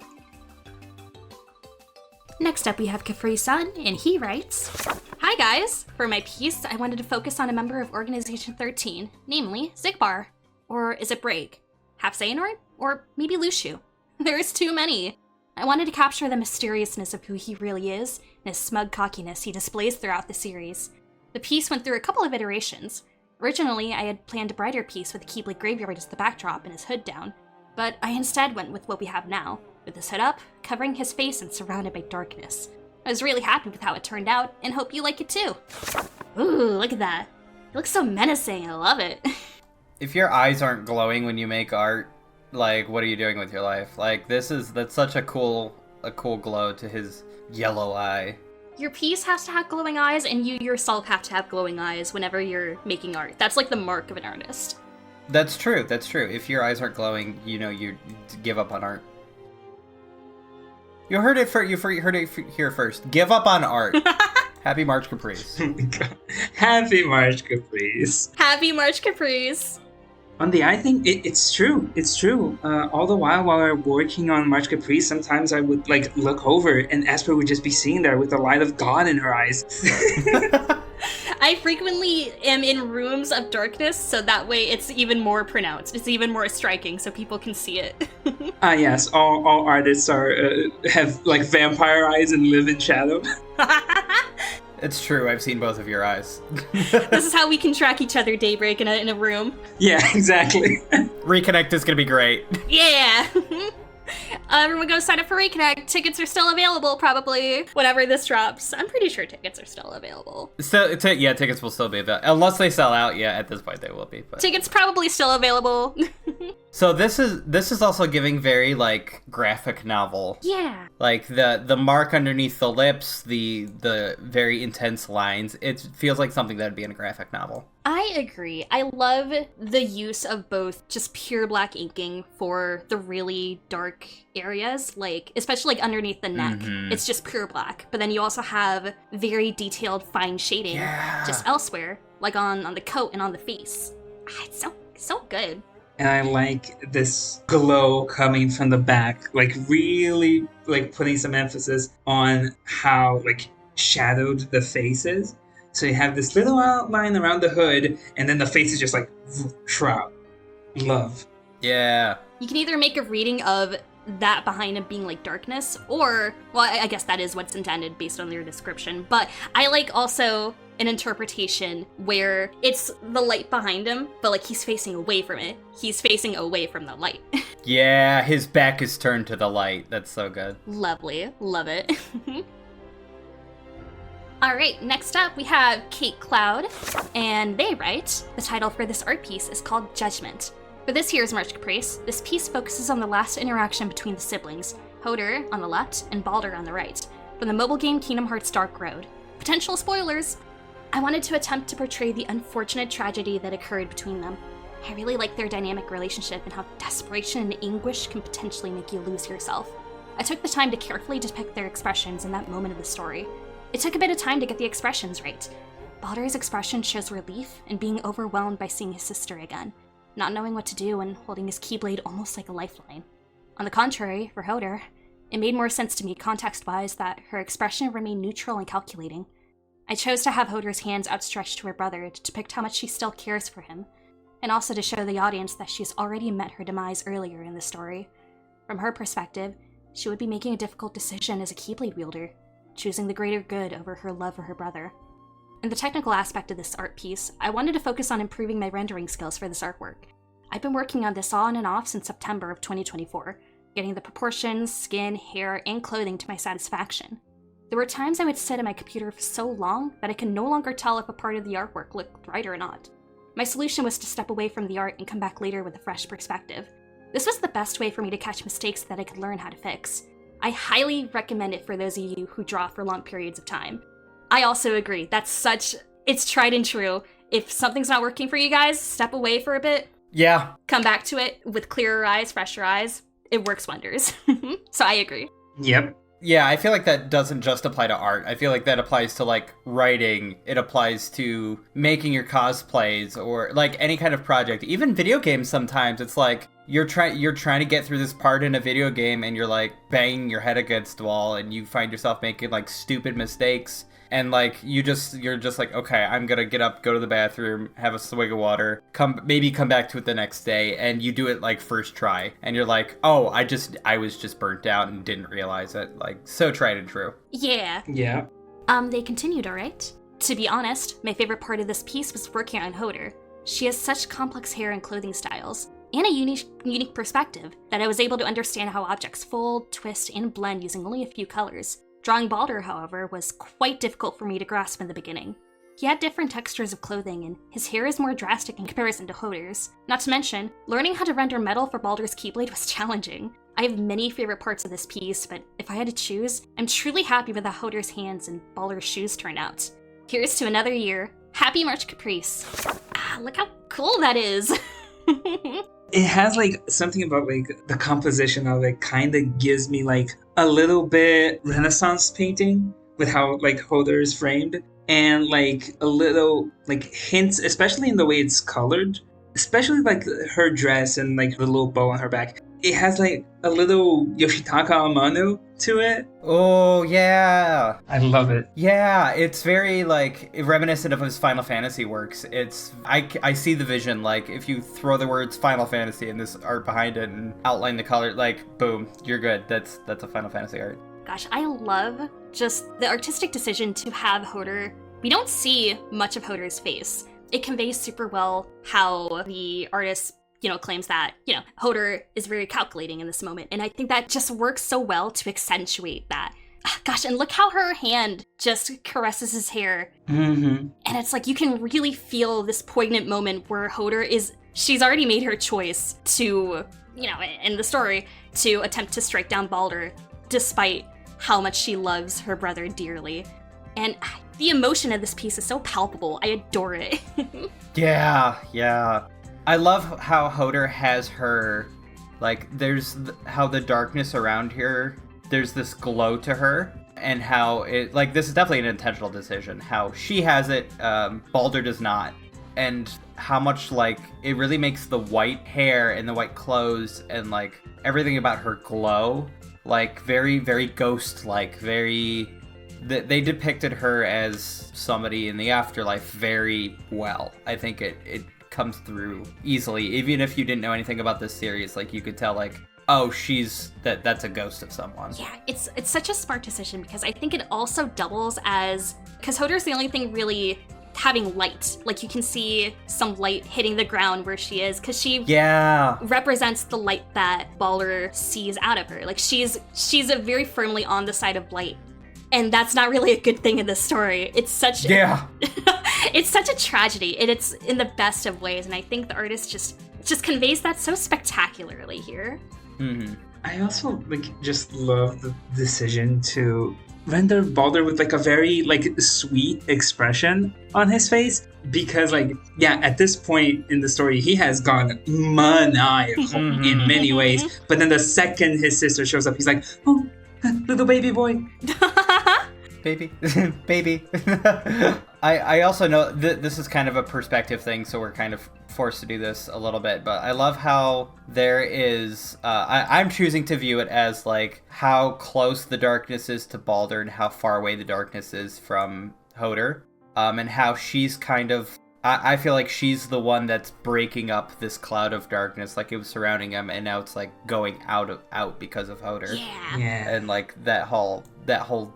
Next up, we have KaffreeSun, and he writes, "Hi guys! For my piece, I wanted to focus on a member of Organization 13, namely Xigbar. Or is it Braig? Half Xehanort? Or maybe Lushu? There's too many. I wanted to capture the mysteriousness of who he really is, and his smug cockiness he displays throughout the series. The piece went through a couple of iterations. Originally, I had planned a brighter piece with the Keyblade graveyard as the backdrop and his hood down, but I instead went with what we have now, with his hood up, covering his face and surrounded by darkness. I was really happy with how it turned out, and hope you like it too." Ooh, look at that. It looks so menacing, I love it. If your eyes aren't glowing when you make art, like, what are you doing with your life? Like, that's such a cool glow to his yellow eye. Your piece has to have glowing eyes, and you yourself have to have glowing eyes whenever you're making art. That's like the mark of an artist. That's true. If your eyes aren't glowing, you know, you give up on art. You heard it here first. Give up on art. Happy March Caprice. Oh my God. Happy March Caprice. Happy March Caprice. On the eye thing, it's true. It's true. All the while I'm working on March Caprice, sometimes I would like look over and Espurr would just be sitting there with the light of God in her eyes. I frequently am in rooms of darkness, so that way it's even more pronounced. It's even more striking, so people can see it. Yes, all artists have like vampire eyes and live in shadow. It's true, I've seen both of your eyes. This is how we can track each other, Daybreak, in a room. Yeah, exactly. Reconnect is gonna be great. Yeah! Everyone go sign up for Reconnect. Tickets are still available, probably, whenever this drops. I'm pretty sure tickets are still available. So, tickets will still be available. Unless they sell out, yeah, at this point they will be. But. Tickets probably still available. So this is also giving very, like, graphic novel. Yeah. Like, the mark underneath the lips, the very intense lines, it feels like something that would be in a graphic novel. I agree. I love the use of both just pure black inking for the really dark areas, like, especially, like, underneath the neck. Mm-hmm. It's just pure black. But then you also have very detailed, fine shading just elsewhere, like on the coat and on the face. It's so good. And I like this glow coming from the back, like really like putting some emphasis on how like shadowed the face is. So you have this little outline around the hood, and then the face is just like shroud. Love. Yeah. You can either make a reading of that behind him being like darkness, or, well, I guess that is what's intended based on their description, but I like also an interpretation where it's the light behind him, but like he's facing away from it. He's facing away from the light. Yeah, his back is turned to the light. That's so good. Lovely. Love it. Alright, next up we have Kateecloud, and they write, "The title for this art piece is called Judgment. For this year's March Caprice, this piece focuses on the last interaction between the siblings, Hoder on the left and Balder on the right, from the mobile game Kingdom Hearts Dark Road. Potential spoilers! I wanted to attempt to portray the unfortunate tragedy that occurred between them. I really like their dynamic relationship and how desperation and anguish can potentially make you lose yourself. I took the time to carefully depict their expressions in that moment of the story. It took a bit of time to get the expressions right. Balder's expression shows relief and being overwhelmed by seeing his sister again, not knowing what to do and holding his keyblade almost like a lifeline. On the contrary, for Hoder, it made more sense to me context-wise that her expression remained neutral and calculating. I chose to have Hoder's hands outstretched to her brother to depict how much she still cares for him, and also to show the audience that she's already met her demise earlier in the story. From her perspective, she would be making a difficult decision as a keyblade wielder, choosing the greater good over her love for her brother. In the technical aspect of this art piece, I wanted to focus on improving my rendering skills for this artwork. I've been working on this on and off since September of 2024, getting the proportions, skin, hair, and clothing to my satisfaction. There were times I would sit at my computer for so long that I could no longer tell if a part of the artwork looked right or not. My solution was to step away from the art and come back later with a fresh perspective. This was the best way for me to catch mistakes that I could learn how to fix. I highly recommend it for those of you who draw for long periods of time. I also agree, it's tried and true. If something's not working for you guys, step away for a bit. Yeah. Come back to it with clearer eyes, fresher eyes. it works wonders. So I agree. Yep. Yeah, I feel like that doesn't just apply to art. I feel like that applies to, like, writing. It applies to making your cosplays or, like, any kind of project. Even video games sometimes. It's like, you're trying to get through this part in a video game and you're, like, banging your head against the wall and you find yourself making, like, stupid mistakes. And, like, you're just like, okay, I'm gonna get up, go to the bathroom, have a swig of water, maybe come back to it the next day, and you do it, like, first try. And you're like, oh, I was just burnt out and didn't realize it. Like, so tried and true. Yeah. Yeah. They continued, alright? To be honest, my favorite part of this piece was working on Hoder. She has such complex hair and clothing styles, and a unique perspective, that I was able to understand how objects fold, twist, and blend using only a few colors. Drawing Baldur, however, was quite difficult for me to grasp in the beginning. He had different textures of clothing, and his hair is more drastic in comparison to Hoder's. Not to mention, learning how to render metal for Baldur's Keyblade was challenging. I have many favorite parts of this piece, but if I had to choose, I'm truly happy with how Hoder's hands and Baldur's shoes turn out. Here's to another year. Happy March Caprice. Look how cool that is. It has, like, something about, like, the composition of it kind of gives me, like, a little bit Renaissance painting with how, like, Hoder is framed. And, like, a little, like, hints, especially in the way it's colored. Especially, like, her dress and, like, the little bow on her back. It has, like, a little Yoshitaka Amano to it. Oh, yeah. I love it. Yeah, it's very, like, reminiscent of his Final Fantasy works. I see the vision, like, if you throw the words Final Fantasy and this art behind it and outline the color, like, boom, you're good. That's a Final Fantasy art. Gosh, I love just the artistic decision to have Hoder. We don't see much of Hoder's face. It conveys super well how the artist claims that, Hoder is very calculating in this moment. And I think that just works so well to accentuate that. Gosh, and look how her hand just caresses his hair. Mm-hmm. And it's like, you can really feel this poignant moment where she's already made her choice to, in the story, to attempt to strike down Baldur, despite how much she loves her brother dearly. And the emotion of this piece is so palpable. I adore it. Yeah. I love how Hoder has her, like, how the darkness around her, there's this glow to her, and how it, like, this is definitely an intentional decision. How she has it, Baldur does not. And how much, like, it really makes the white hair and the white clothes and, like, everything about her glow, like, very, very ghost-like, very... They depicted her as somebody in the afterlife very well. I think it comes through easily, even if you didn't know anything about this series. Like, you could tell, like, oh, that's a ghost of someone. Yeah, it's such a smart decision, because I think it also doubles as, because Hoder's the only thing really having light. Like, you can see some light hitting the ground where she is, because she represents the light that Baldur sees out of her. Like, she's very firmly on the side of light. And that's not really a good thing in this story. It's such it's such a tragedy, and it's in the best of ways. And I think the artist just conveys that so spectacularly here. Mm-hmm. I also, like, just love the decision to render Baldur with, like, a very, like, sweet expression on his face. Because, like, yeah, at this point in the story, he has gone maniacal in many ways. But then the second his sister shows up, he's like, oh, little baby boy. Baby. I also know this is kind of a perspective thing, so we're kind of forced to do this a little bit, but I love how there is, I'm choosing to view it as, like, how close the darkness is to Baldur and how far away the darkness is from Hoder, and how she's kind of, I feel like she's the one that's breaking up this cloud of darkness, like it was surrounding him, and now it's, like, going out because of Hoder. Yeah. And, like, that whole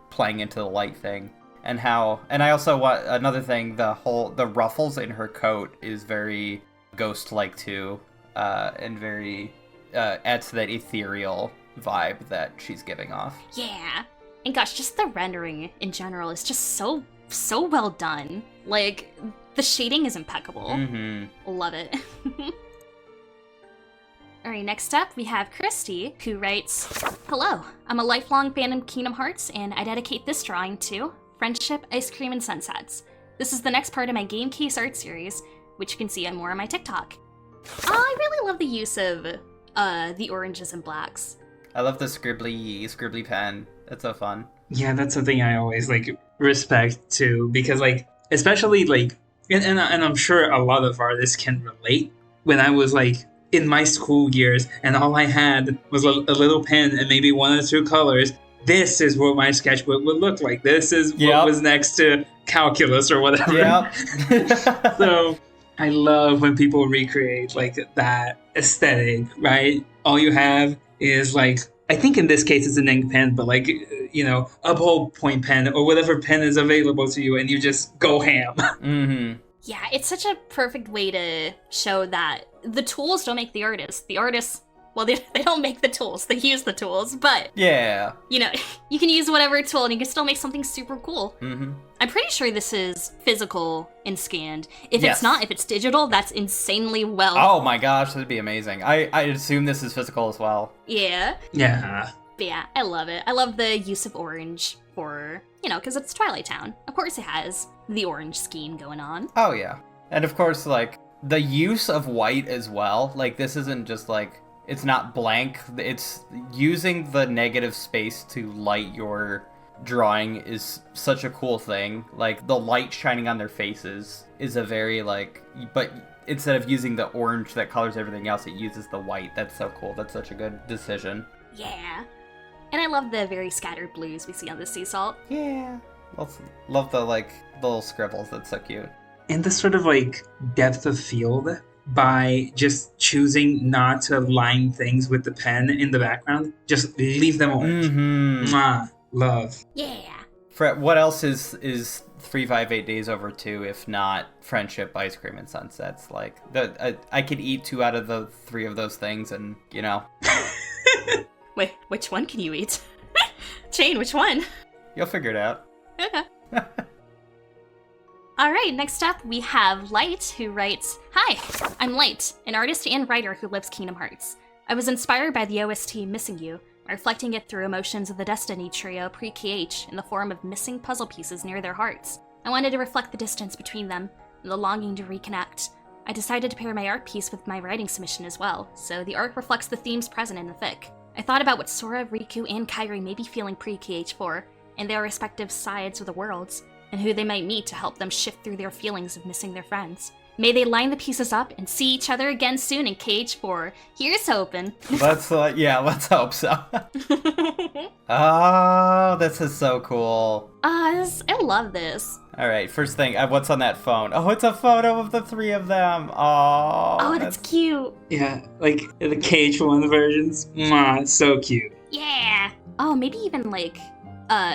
playing into the light thing. And I also want another thing, the ruffles in her coat is very ghost-like too, and very, adds to that ethereal vibe that she's giving off. Yeah. And gosh, just the rendering in general is just so well done. Like, the shading is impeccable. Mm-hmm. Love it. Alright, next up we have Kristi, who writes, "Hello, I'm a lifelong fan of Kingdom Hearts, and I dedicate this drawing to Friendship, Ice Cream, and Sunsets. This is the next part of my Game Case art series, which you can see more on my TikTok. I really love the use of the oranges and blacks. I love the scribbly pen. It's so fun. Yeah, that's something I always like respect too, because like especially like and I'm sure a lot of artists can relate. When I was like in my school years and all I had was a little pen and maybe one or two colors, this is what my sketchbook would look like. This is what was next to calculus or whatever. Yep. So I love when people recreate like that aesthetic, right? All you have is like, I think in this case it's an ink pen, but like, you know, a ballpoint pen or whatever pen is available to you and you just go ham. Mm-hmm. Yeah, it's such a perfect way to show that the tools don't make the artist. The artists, well, they don't make the tools. They use the tools, but, yeah, you know, you can use whatever tool and you can still make something super cool. Mm-hmm. I'm pretty sure this is physical and scanned. If Yes. it's not, if it's digital, that's insanely well. Oh my gosh, that'd be amazing. I assume this is physical as well. Yeah. Yeah. But yeah, I love it. I love the use of orange for, you know, because it's Twilight Town. Of course it has the orange scheme going on. Oh yeah. And of course, like, the use of white as well. Like, this isn't just like, it's not blank. It's using the negative space to light your drawing is such a cool thing. Like, the light shining on their faces is a very, like, but instead of using the orange that colors everything else, it uses the white. That's so cool. That's such a good decision. Yeah. And I love the very scattered blues we see on the sea salt. Yeah. Love the, like, little scribbles. That's so cute. And the sort of like depth of field by just choosing not to line things with the pen in the background. Just leave them orange. Mm-hmm. Mwah. Love. Yeah. Fred, what else is 358 Days Over 2 if not Friendship, Ice Cream, and Sunsets? Like, I could eat 2 out of the 3 of those things and, you know. Wait, which one can you eat? Jane, which one? You'll figure it out. Okay. Alright, next up we have Light, who writes, "Hi, I'm Light, an artist and writer who lives Kingdom Hearts. I was inspired by the OST Missing You, reflecting it through emotions of the Destiny trio pre-KH in the form of missing puzzle pieces near their hearts. I wanted to reflect the distance between them and the longing to reconnect. I decided to pair my art piece with my writing submission as well, so the art reflects the themes present in the fic. I thought about what Sora, Riku, and Kairi may be feeling pre-KH4, and their respective sides of the worlds, and who they might meet to help them shift through their feelings of missing their friends. May they line the pieces up and see each other again soon in KH4. Here's hoping." Let's hope so. Oh, this is so cool. I love this. All right, first thing, what's on that phone? Oh, it's a photo of the 3 of them. Oh, that's cute. Yeah, like the KH1 versions. Mwah, so cute. Yeah. Oh, maybe even like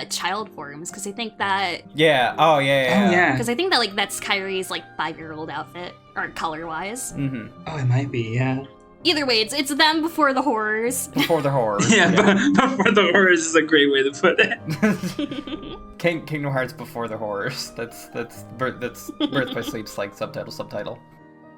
child forms, because I think that Yeah. Oh, yeah. Oh, yeah. because I think that like that's Kyrie's like 5-year-old outfit, or color wise. Mm-hmm. Oh, it might be, yeah. Either way, it's them before the horrors. Before the horror. Yeah, but before the horrors is a great way to put it. Kingdom Hearts before the horrors. That's Birth by Sleep's like subtitle.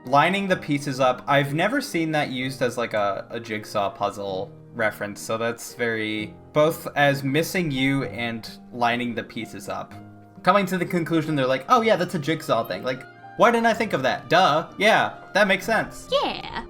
Lining the pieces up. I've never seen that used as like a jigsaw puzzle reference, so that's very both as Missing You and lining the pieces up. Coming to the conclusion, they're like, oh yeah, that's a jigsaw thing. Like, why didn't I think of that? Duh. Yeah, that makes sense. Yeah.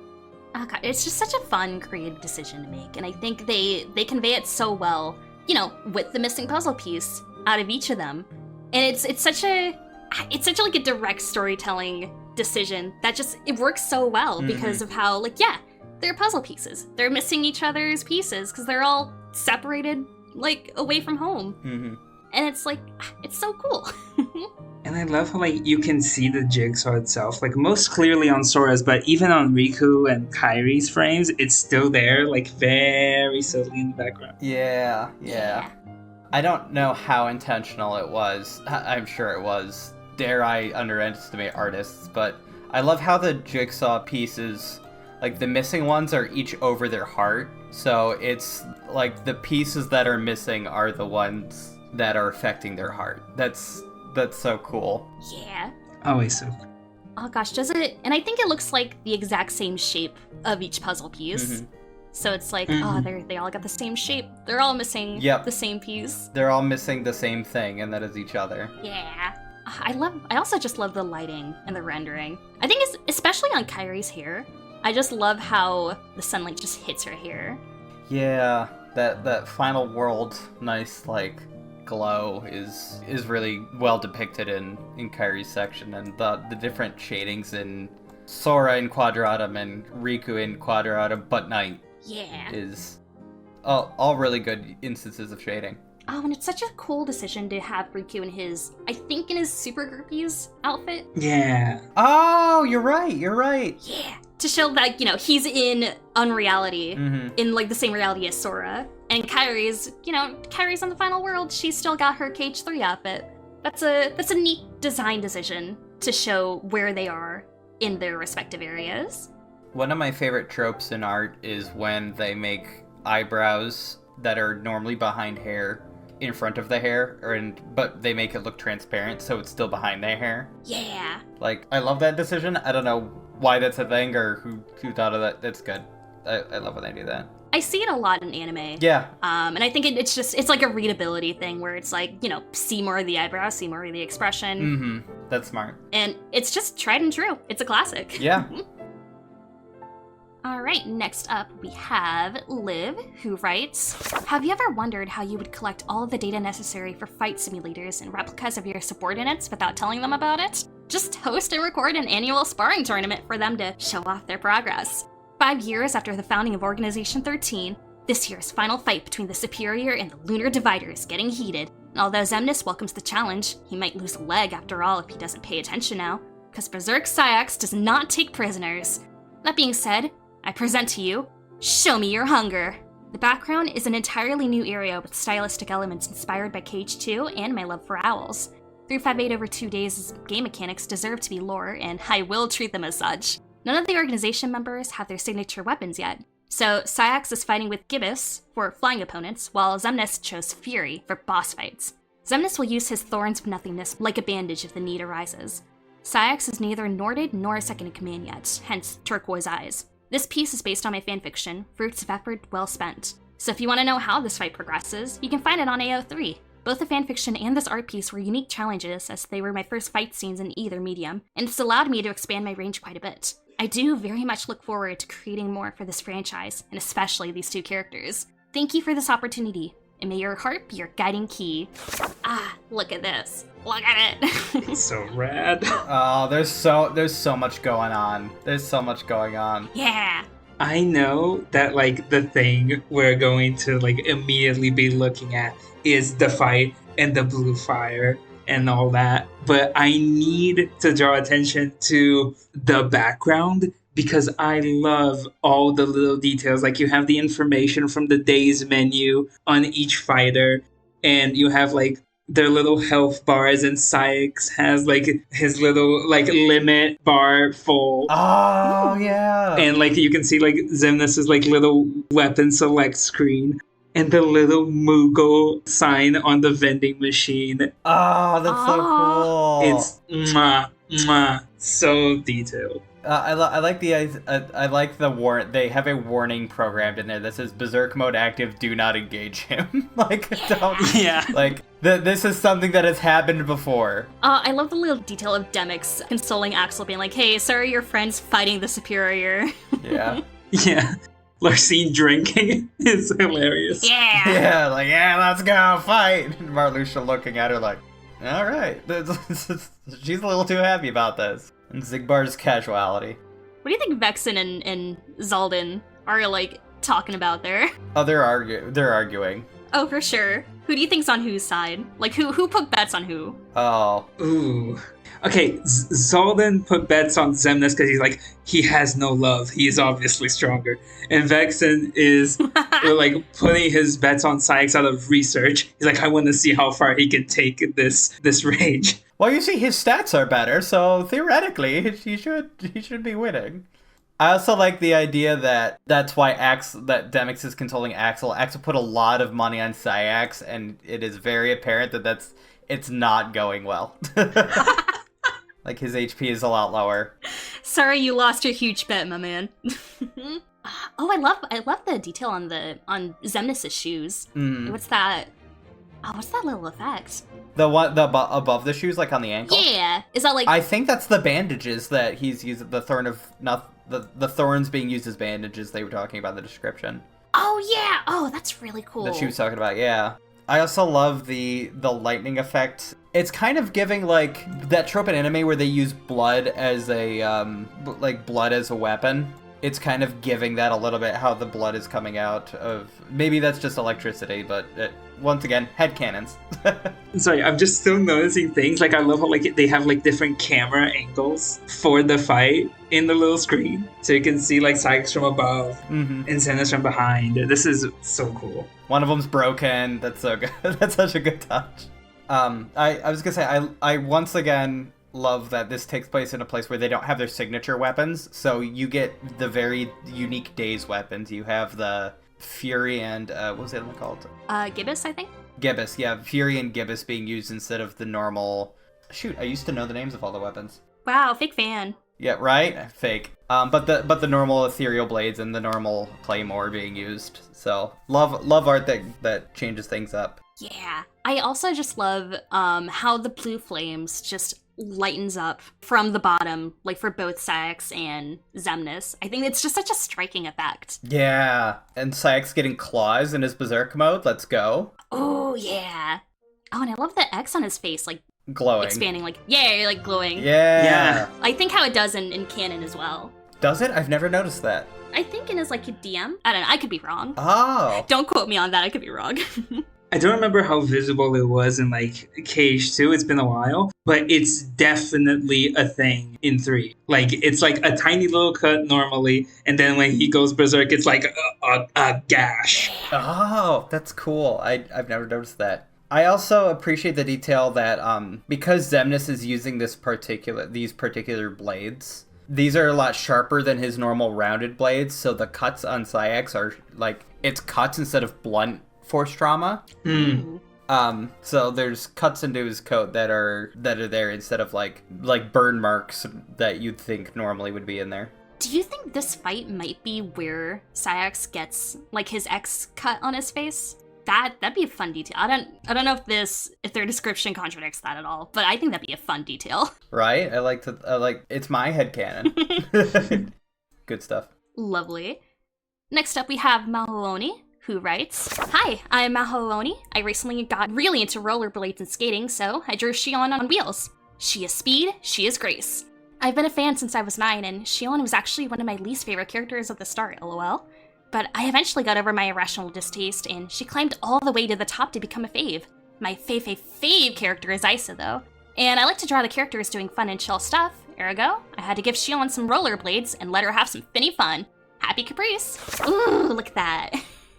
Oh god, it's just such a fun, creative decision to make, and I think they convey it so well, you know, with the missing puzzle piece out of each of them. And it's such like a direct storytelling decision that just, it works so well because of how, like, yeah, they're puzzle pieces. They're missing each other's pieces because they're all separated, like, away from home. Mm-hmm. And it's like, it's so cool. And I love how like you can see the jigsaw itself, like most clearly on Sora's, but even on Riku and Kairi's frames, it's still there, like very subtly in the background. Yeah. I don't know how intentional it was. I'm sure it was. Dare I underestimate artists, but I love how the jigsaw pieces, like the missing ones are each over their heart. So it's like the pieces that are missing are the ones that are affecting their heart. That's so cool. Yeah. Always so. Oh gosh, does it? And I think it looks like the exact same shape of each puzzle piece. Mm-hmm. So it's like, they all got the same shape. They're all missing the same piece. They're all missing the same thing, and that is each other. Yeah. I also just love the lighting and the rendering. I think especially on Kairi's hair, I just love how the sunlight just hits her hair. Yeah, that final world, nice, like, glow is really well depicted in Kairi's section, and the different shadings in Sora in Quadratum and Riku in Quadratum, but Night is all really good instances of shading. Oh, and it's such a cool decision to have Riku in his Super Groupies outfit. Yeah. Oh, you're right. Yeah. To show that, he's in unreality, in, like, the same reality as Sora. And Kairi's on the final world, she's still got her Cage 3 outfit. That's a neat design decision to show where they are in their respective areas. One of my favorite tropes in art is when they make eyebrows that are normally behind hair in front of the hair, but they make it look transparent so it's still behind their hair. Yeah. Like, I love that decision. I don't know why that's a thing or who thought of that. That's good. I love when they do that. I see it a lot in anime. Yeah. And I think it's like a readability thing where it's like, see more of the eyebrows, see more of the expression. Mm-hmm. That's smart. And it's just tried and true. It's a classic. Yeah. All right, next up we have Liv, who writes, have you ever wondered how you would collect all of the data necessary for fight simulators and replicas of your subordinates without telling them about it? Just host and record an annual sparring tournament for them to show off their progress. 5 years after the founding of Organization 13, this year's final fight between the Superior and the Lunar Divider is getting heated, and although Xemnas welcomes the challenge, he might lose a leg after all if he doesn't pay attention now, because Berserk Syax does not take prisoners. That being said, I present to you, Show Me Your Hunger. The background is an entirely new area with stylistic elements inspired by Cage 2 and my love for owls. 358 over 2 days' game mechanics deserve to be lore, and I will treat them as such. None of the organization members have their signature weapons yet, so Syax is fighting with Gibbous for flying opponents, while Xemnas chose Fury for boss fights. Xemnas will use his Thorns of Nothingness like a bandage if the need arises. Syax is neither Norded nor a second in command yet, hence turquoise eyes. This piece is based on my fanfiction, Fruits of Effort Well Spent. So if you want to know how this fight progresses, you can find it on AO3. Both the fanfiction and this art piece were unique challenges as they were my first fight scenes in either medium, and it's allowed me to expand my range quite a bit. I do very much look forward to creating more for this franchise, and especially these two characters. Thank you for this opportunity, and may your heart be your guiding key. Ah, look at this. Look at it. It's so rad. Oh, there's so much going on. There's so much going on. Yeah. I know that, like, the thing we're going to, like, immediately be looking at is the fight and the blue fire and all that, but I need to draw attention to the background because I love all the little details. Like, you have the information from the day's menu on each fighter, and you have, like, their little health bars, and Syax has, like, his little, like, limit bar full. Oh, yeah. And, like, you can see, like, Xemnas' like, little weapon select screen. And the little Moogle sign on the vending machine. Oh, that's so cool. It's mwah, so detailed. I like the warrant. They have a warning programmed in there that says Berserk mode active. Do not engage him. Like, don't. Yeah. Like, this is something that has happened before. I love the little detail of Demyx consoling Axel, being like, "Hey, sorry, your friend's fighting the Superior." Yeah. Yeah. Larcene drinking is hilarious. Yeah. Yeah. Like, yeah, let's go fight. And Marluxia looking at her like, all right. She's a little too happy about this. And Zigbar's casuality. What do you think Vexen and Zaldin are, like, talking about there? Oh, they're arguing. Oh, for sure. Who do you think's on whose side? Like, who put bets on who? Oh. Ooh. Okay, Zaldin put bets on Xemnas because he's like, he has no love. He is obviously stronger. And Vexen is like putting his bets on Syax out of research. He's like, I want to see how far he can take this rage. Well, you see, his stats are better, so theoretically, he should be winning. I also like the idea that that's why that Demyx is controlling Axel. Axel put a lot of money on Syax, and it is very apparent that it's not going well. Like, his HP is a lot lower. Sorry you lost your huge bet, my man. Oh, I love the detail on Xemnas' shoes. What's that? Oh, what's that little effect? The one above the shoes, like on the ankle? Yeah. Is that like... I think that's the bandages that he's using, the thorns being used as bandages they were talking about in the description. Oh, yeah. Oh, that's really cool. That she was talking about, yeah. I also love the lightning effect. It's kind of giving, like, that trope in anime where they use blood as a, blood as a weapon. It's kind of giving that a little bit, how the blood is coming out of... Maybe that's just electricity, but once again, headcanons. Sorry, I'm just still noticing things. Like, I love how, like, they have, like, different camera angles for the fight in the little screen. So you can see, like, Syx from above and Zeniths from behind. This is so cool. One of them's broken. That's so good. That's such a good touch. I was gonna say, I once again love that this takes place in a place where they don't have their signature weapons, so you get the very unique Days weapons. You have the Fury and, what was the other one called? Gibbous, I think? Gibbous, yeah. Fury and Gibbous being used instead of the normal... Shoot, I used to know the names of all the weapons. Wow, fake fan. Yeah, right? Fake. But the normal ethereal blades and the normal claymore being used. So, love art that changes things up. Yeah. I also just love how the blue flames just lightens up from the bottom, like for both Syx and Xemnas. I think it's just such a striking effect. Yeah, and Syx getting claws in his berserk mode. Let's go. Oh, yeah. Oh, and I love the X on his face, like glowing. Expanding, like, yeah, like glowing. Yeah. I think how it does in canon as well. Does it? I've never noticed that. I think in his, like, DM. I don't know, I could be wrong. Oh. Don't quote me on that, I could be wrong. I don't remember how visible it was in, like, Cage 2. It's been a while. But it's definitely a thing in 3. Like, it's like a tiny little cut normally, and then when he goes berserk, it's like a gash. Oh, that's cool. I've never noticed that. I also appreciate the detail that because Xemnas is using these particular blades, these are a lot sharper than his normal rounded blades, so the cuts on Syx are, like, it's cuts instead of blunt force trauma. So there's cuts into his coat that are there instead of like burn marks that you'd think normally would be in there. Do you think this fight might be where Syx gets, like, his X cut on his face? That'd be a fun detail. I don't know if their description contradicts that at all, but I think that'd be a fun detail. Right? It's my headcanon. Good stuff. Lovely. Next up we have Mahouoni, who writes, "Hi, I'm Mahouoni. I recently got really into rollerblades and skating, so I drew Xion on wheels. She is speed, she is grace. I've been a fan since I was 9, and Xion was actually one of my least favorite characters at the start, lol. But I eventually got over my irrational distaste, and she climbed all the way to the top to become a fave. My fave character is Isa, though. And I like to draw the characters doing fun and chill stuff, ergo, I had to give Xion some rollerblades and let her have some finny fun. Happy Caprice. Ooh, look at that."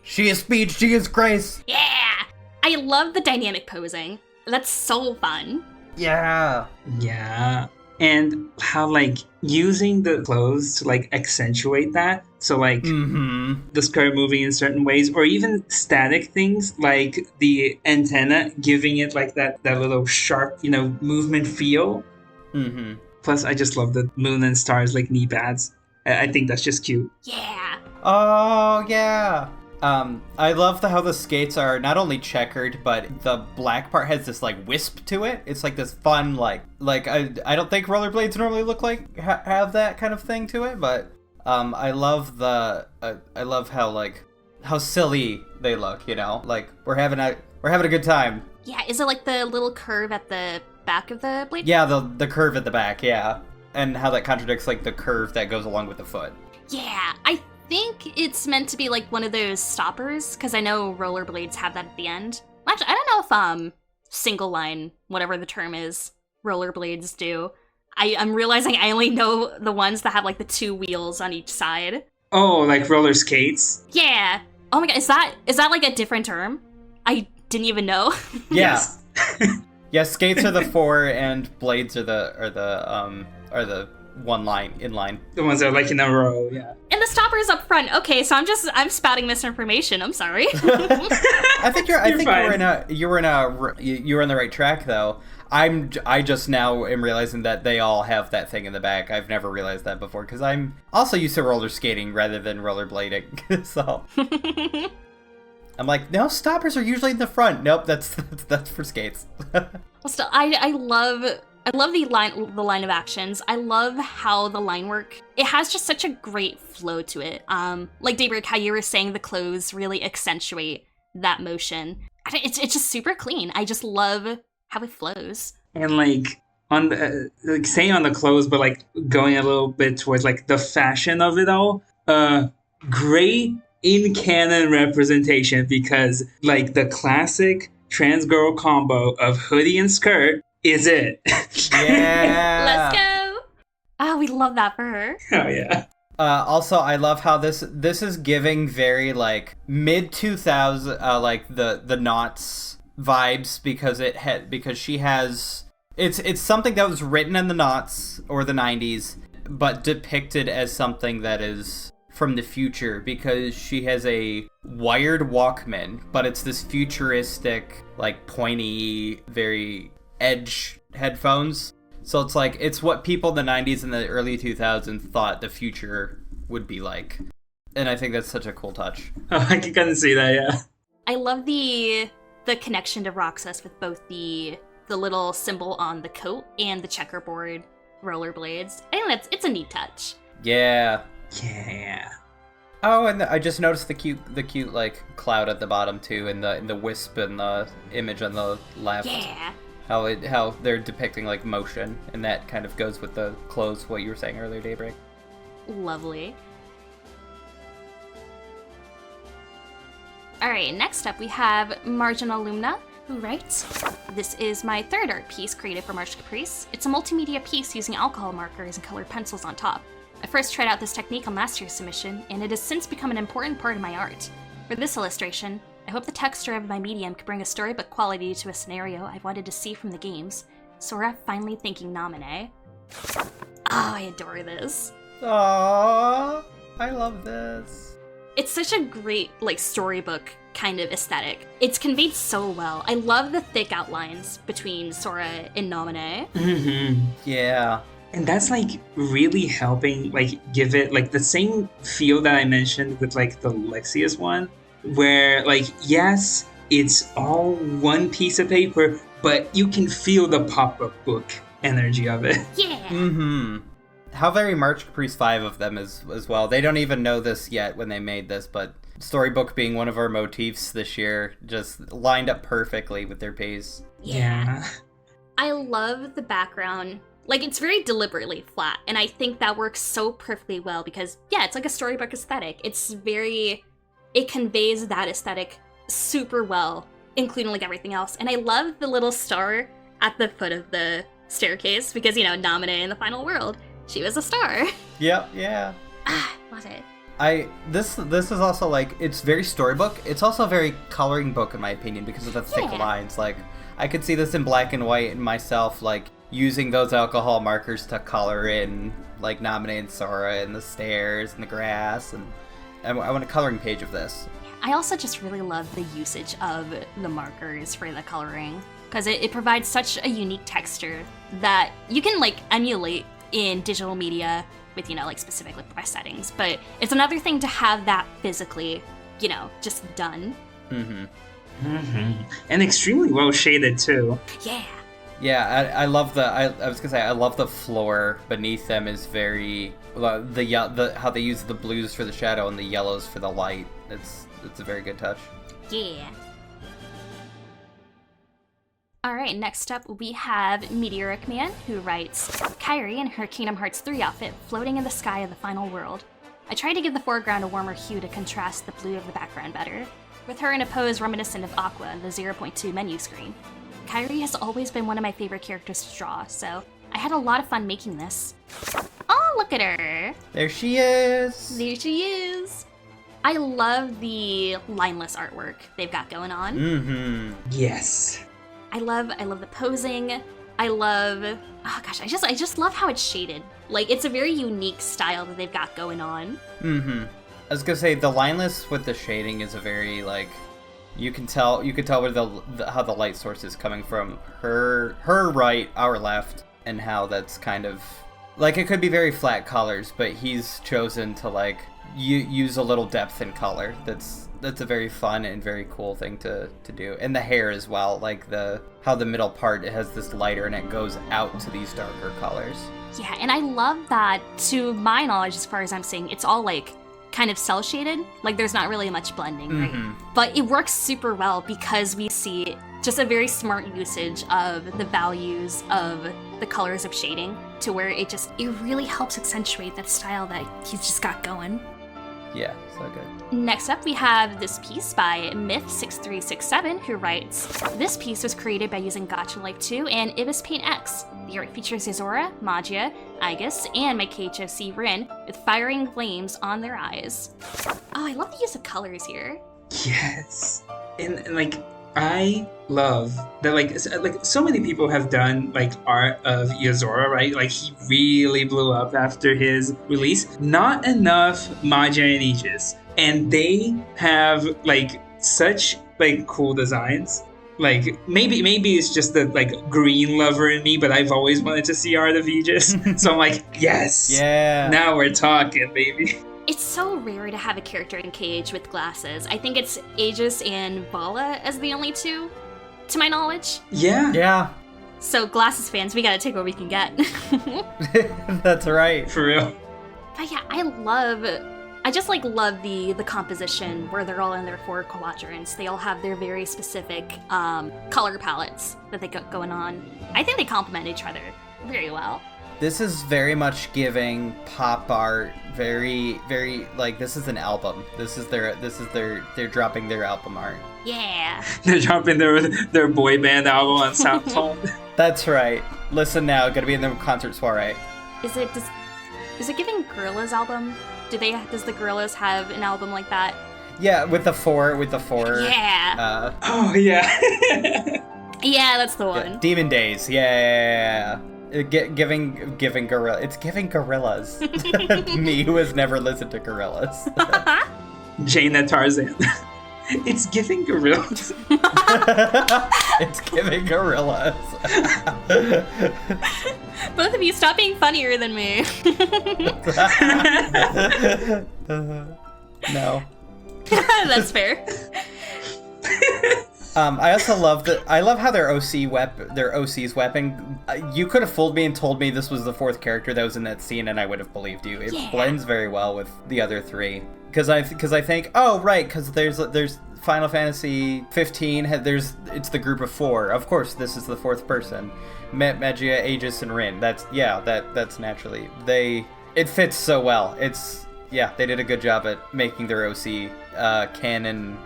She is speed, she is grace. Yeah! I love the dynamic posing. That's so fun. Yeah. Yeah. And how, like, using the clothes to, like, accentuate that. So, like, the skirt moving in certain ways, or even static things, like the antenna, giving it, like, that little sharp, movement feel. Plus, I just love the moon and stars, like, knee pads. I think that's just cute. Yeah. Oh, yeah. I love how the skates are not only checkered, but the black part has this, like, wisp to it. It's like this fun, like I don't think rollerblades normally look like have that kind of thing to it, but I love how silly they look. Like we're having a good time. Yeah, is it like the little curve at the back of the blade? Yeah, the curve at the back. Yeah, and how that contradicts, like, the curve that goes along with the foot. Yeah, I think it's meant to be like one of those stoppers, because I know rollerblades have that at the end. Actually, I don't know if single line, whatever the term is, rollerblades do. I'm realizing I only know the ones that have, like, the 2 wheels on each side. Oh, like roller skates? Yeah. Oh my god, is that like a different term? I didn't even know. Yeah. Yeah, skates are the 4 and blades are the 1 line in line. The ones that are, like, in a row, yeah. And the stopper is up front. Okay, so I'm spouting misinformation. I'm sorry. I think you were on the right track, though. I just now am realizing that they all have that thing in the back. I've never realized that before, because I'm also used to roller skating rather than rollerblading. So I'm like, no, stoppers are usually in the front. Nope, that's for skates. Well, still, I love the line of actions. I love how the line work. It has just such a great flow to it. Like Daybreak, how you were saying the clothes really accentuate that motion. It's just super clean. I just love how it flows. And like on the staying on the clothes, but like going a little bit towards like the fashion of it all. Great in canon representation, because like the classic trans girl combo of hoodie and skirt is it. Yeah. Let's go. Oh, we love that for her. Oh yeah. Also, I love how this is giving very like mid 2000s like the knots vibes, because she has it's something that was written in the knots or the 90s, but depicted as something that is from the future, because she has a wired Walkman, but it's this futuristic, like pointy, very edge headphones. So it's like, it's what people in the 90s and the early 2000s thought the future would be like. And I think that's such a cool touch. Oh, I can kind of see that, yeah. I love the connection to Roxas with both the little symbol on the coat and the checkerboard rollerblades. I think it's a neat touch. Yeah. Yeah. Oh, and I just noticed the cute like cloud at the bottom too, and the wisp and the image on the left. Yeah. How they're depicting like motion, and that kind of goes with the clothes, what you were saying earlier, Daybreak. Lovely. Alright, next up we have Marginalumna, who writes, "This is my third art piece created for March Caprice. It's a multimedia piece using alcohol markers and colored pencils on top. I first tried out this technique on last year's submission, and it has since become an important part of my art. For this illustration, I hope the texture of my medium could bring a storybook quality to a scenario I've wanted to see from the games. Sora finally thanking Naminé." Oh, I adore this. Aww, I love this. It's such a great, like, storybook kind of aesthetic. It's conveyed so well. I love the thick outlines between Sora and Naminé. Mm-hmm. Yeah. And that's like really helping like give it like the same feel that I mentioned with like the Lexius one, where like yes, it's all one piece of paper, but you can feel the pop-up book energy of it. Yeah. Mm-hmm. How very March Caprice 5 of them is as well. They don't even know this yet when they made this, but storybook being one of our motifs this year just lined up perfectly with their pace. Yeah. I love the background. Like, it's very deliberately flat, and I think that works so perfectly well because, yeah, it's like a storybook aesthetic. It conveys that aesthetic super well, including, like, everything else. And I love the little star at the foot of the staircase because, you know, Naminé in the final world, she was a star. Yep, yeah. Love it. This is also, like, it's very storybook. It's also a very coloring book, in my opinion, because of the thick lines. Like, I could see this in black and white and myself, like, using those alcohol markers to color in, like, Naminé and Sora and the stairs and the grass, and I want a coloring page of this. I also just really love the usage of the markers for the coloring, because it provides such a unique texture that you can, like, emulate in digital media with, you know, like, specific, like, brush settings, but it's another thing to have that physically, you know, just done. Mm-hmm. Mm-hmm. And extremely well shaded, too. Yeah. Yeah, I love I was gonna say I love the floor beneath them is very the how they use the blues for the shadow and the yellows for the light. It's a very good touch. Yeah. Alright, next up we have Meteoricman, who writes, "Kairi in her Kingdom Hearts 3 outfit floating in the sky of the final world. I tried to give the foreground a warmer hue to contrast the blue of the background better, with her in a pose reminiscent of Aqua in the 0.2 menu screen. Kairi has always been one of my favorite characters to draw, so I had a lot of fun making this." Oh, look at her! There she is! There she is! I love the lineless artwork they've got going on. Mm-hmm. Yes. I love the posing. I just love how it's shaded. Like, it's a very unique style that they've got going on. Mm-hmm. I was gonna say the lineless with the shading is a very like you can tell where how the light source is coming from her right, our left, and how that's kind of Like, it could be very flat colors, but he's chosen to, like, use a little depth in color. That's a very fun and very cool thing to do. And the hair as well, like how the middle part has this lighter and it goes out to these darker colors. Yeah, and I love that, to my knowledge, as far as I'm seeing, it's all like kind of cell shaded. Like there's not really much blending, right? But it works super well because we see just a very smart usage of the values of the colors of shading to where it really helps accentuate that style that he's just got going. Yeah, so good. Next up, we have this piece by Myth6367, who writes, "This piece was created by using Gacha Life 2 and Ibis Paint X. The art features esoR, Magia, Aegis, and my KHOC Rin with firing flames on their eyes." Oh, I love the use of colors here. Yes. And like, I love that, like so many people have done like art of esoR, right? Like he really blew up after his release. Not enough Magia and Aegis, and they have like such like cool designs. Like maybe it's just the like green lover in me, but I've always wanted to see art of Aegis. So I'm like, yes, yeah. Now we're talking, baby. It's so rare to have a character in KH with glasses. I think it's Aegis and Vala as the only two, to my knowledge. Yeah. Yeah. So glasses fans, we gotta take what we can get. That's right. For real. But yeah, I just like love the composition where they're all in their 4 quadrants. They all have their very specific color palettes that they got going on. I think they complement each other very well. This is very much giving pop art, very, very, like, this is an album. They're dropping their album art. Yeah. They're dropping their boy band album on SoundCloud. That's right. Listen now, gonna be in the concert soiree. Is it giving Gorillaz album? Does the Gorillaz have an album like that? Yeah, with the four. Yeah. Oh yeah. Yeah, that's the one. Yeah, Demon Days. Yeah. Giving gorilla. It's giving Gorillaz. Me, who has never listened to Gorillaz. Jaina Tarzan. It's giving Gorillaz. It's giving Gorillaz. Both of you, stop being funnier than me. No. That's fair. I also love how their OC's weapon. You could have fooled me and told me this was the 4th character that was in that scene, and I would have believed you. It blends very well with the other 3. Because I think, oh right, because there's Final Fantasy 15. It's the group of 4. Of course, this is the 4th person. Magia, Aegis, and Rin. That's naturally it fits so well. They did a good job at making their OC canon.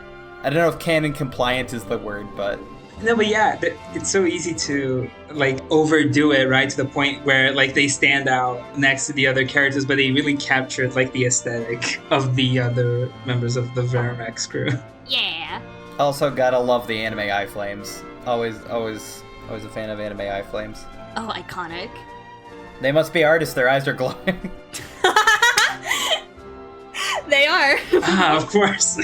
I don't know if canon compliant is the word, but... No, but yeah, it's so easy to, like, overdo it, right? To the point where, like, they stand out next to the other characters, but they really captured, like, the aesthetic of the other members of the Verimax crew. Yeah. Also, gotta love the anime eye flames. Always a fan of anime eye flames. Oh, iconic. They must be artists, their eyes are glowing. They are. Of course.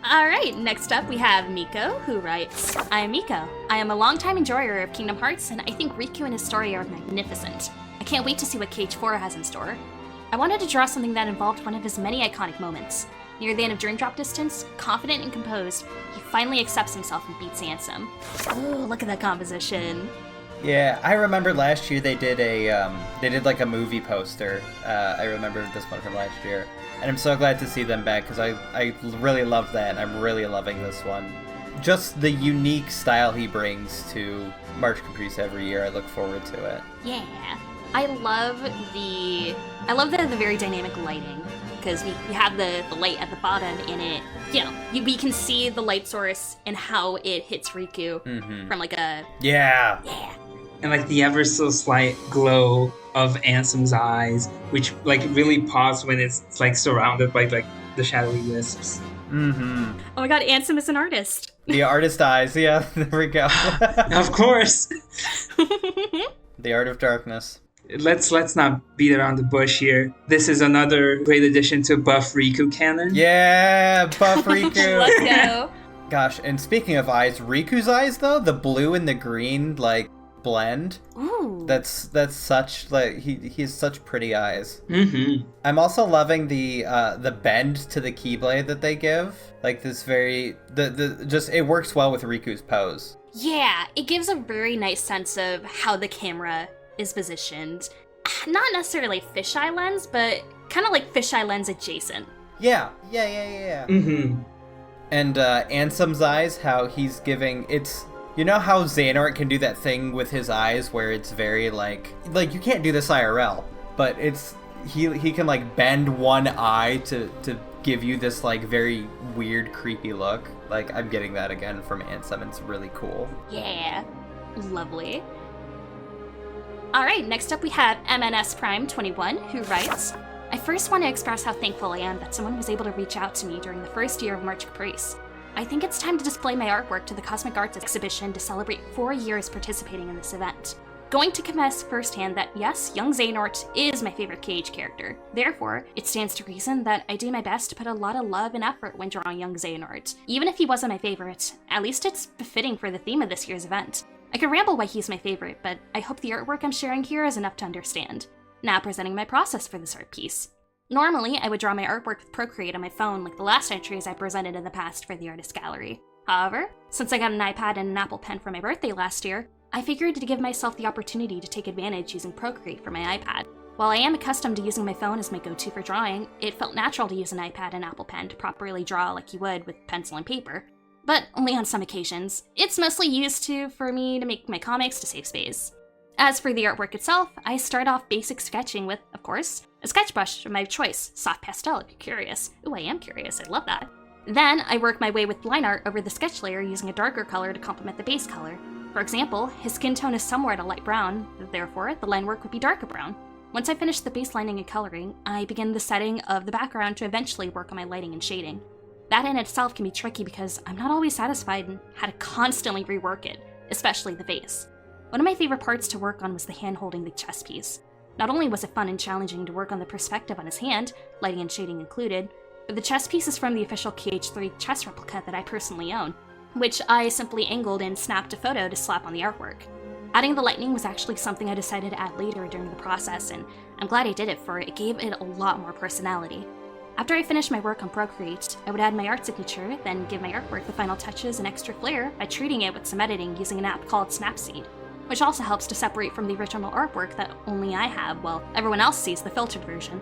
Alright, next up we have Miko, who writes, "I am Miko. I am a longtime enjoyer of Kingdom Hearts, and I think Riku and his story are magnificent. I can't wait to see what KH4 has in store. I wanted to draw something that involved one of his many iconic moments. Near the end of Dream Drop Distance, confident and composed, he finally accepts himself and beats Ansem. Ooh, look at that composition. Yeah, I remember last year they did like a movie poster. I remember this one from last year. And I'm so glad to see them back because I really love that, and I'm really loving this one. Just the unique style he brings to March Caprice every year. I look forward to it. Yeah. I love the very dynamic lighting, because we have the light at the bottom in it. We can see the light source and how it hits Riku from like a... Yeah. And like the ever so slight glow of Ansem's eyes, which like really pops when it's like surrounded by like the shadowy wisps. Oh my god, Ansem is an artist. The artist eyes, yeah, there we go. Of course. The art of darkness. Let's not beat around the bush here. This is another great addition to Buff Riku canon. Yeah, Buff Riku. Let's go. Gosh, and speaking of eyes, Riku's eyes though, the blue and the green, like blend. Ooh. That's such, like, he has such pretty eyes. Mm-hmm. I'm also loving the bend to the keyblade that they give. Like this very just it works well with Riku's pose. Yeah, it gives a very nice sense of how the camera is positioned. Not necessarily fisheye lens, but kind of like fisheye lens adjacent. Yeah. Mm-hmm. And Ansem's eyes, how he's giving it's. You know how Xehanort can do that thing with his eyes where it's very like you can't do this IRL, but it's he can like bend one eye to give you this like very weird creepy look. Like I'm getting that again from Ansem. It's really cool. Yeah, lovely. All right, next up we have MNS Prime 21, who writes, I first want to express how thankful I am that someone was able to reach out to me during the first year of March Caprice. I think it's time to display my artwork to the Cosmic Arts exhibition to celebrate 4 years participating in this event. Going to confess firsthand that yes, young Xehanort is my favorite KH character. Therefore, it stands to reason that I do my best to put a lot of love and effort when drawing young Xehanort. Even if he wasn't my favorite, at least it's befitting for the theme of this year's event. I could ramble why he's my favorite, but I hope the artwork I'm sharing here is enough to understand. Now presenting my process for this art piece. Normally, I would draw my artwork with Procreate on my phone like the last entries I presented in the past for the Artist Gallery. However, since I got an iPad and an Apple Pen for my birthday last year, I figured to give myself the opportunity to take advantage using Procreate for my iPad. While I am accustomed to using my phone as my go-to for drawing, it felt natural to use an iPad and Apple Pen to properly draw like you would with pencil and paper. But only on some occasions. It's mostly used for me to make my comics to save space. As for the artwork itself, I start off basic sketching with, of course, a sketch brush of my choice, soft pastel if you're curious. Ooh, I am curious, I love that. Then I work my way with line art over the sketch layer using a darker color to complement the base color. For example, his skin tone is somewhat a light brown, therefore the line work would be darker brown. Once I finish the base lining and coloring, I begin the setting of the background to eventually work on my lighting and shading. That in itself can be tricky because I'm not always satisfied and had to constantly rework it, especially the face. One of my favorite parts to work on was the hand holding the chess piece. Not only was it fun and challenging to work on the perspective on his hand, lighting and shading included, but the chess piece is from the official KH3 chess replica that I personally own, which I simply angled and snapped a photo to slap on the artwork. Adding the lightning was actually something I decided to add later during the process, and I'm glad I did it for it gave it a lot more personality. After I finished my work on Procreate, I would add my art signature, then give my artwork the final touches and extra flair by treating it with some editing using an app called Snapseed, which also helps to separate from the original artwork that only I have while everyone else sees the filtered version.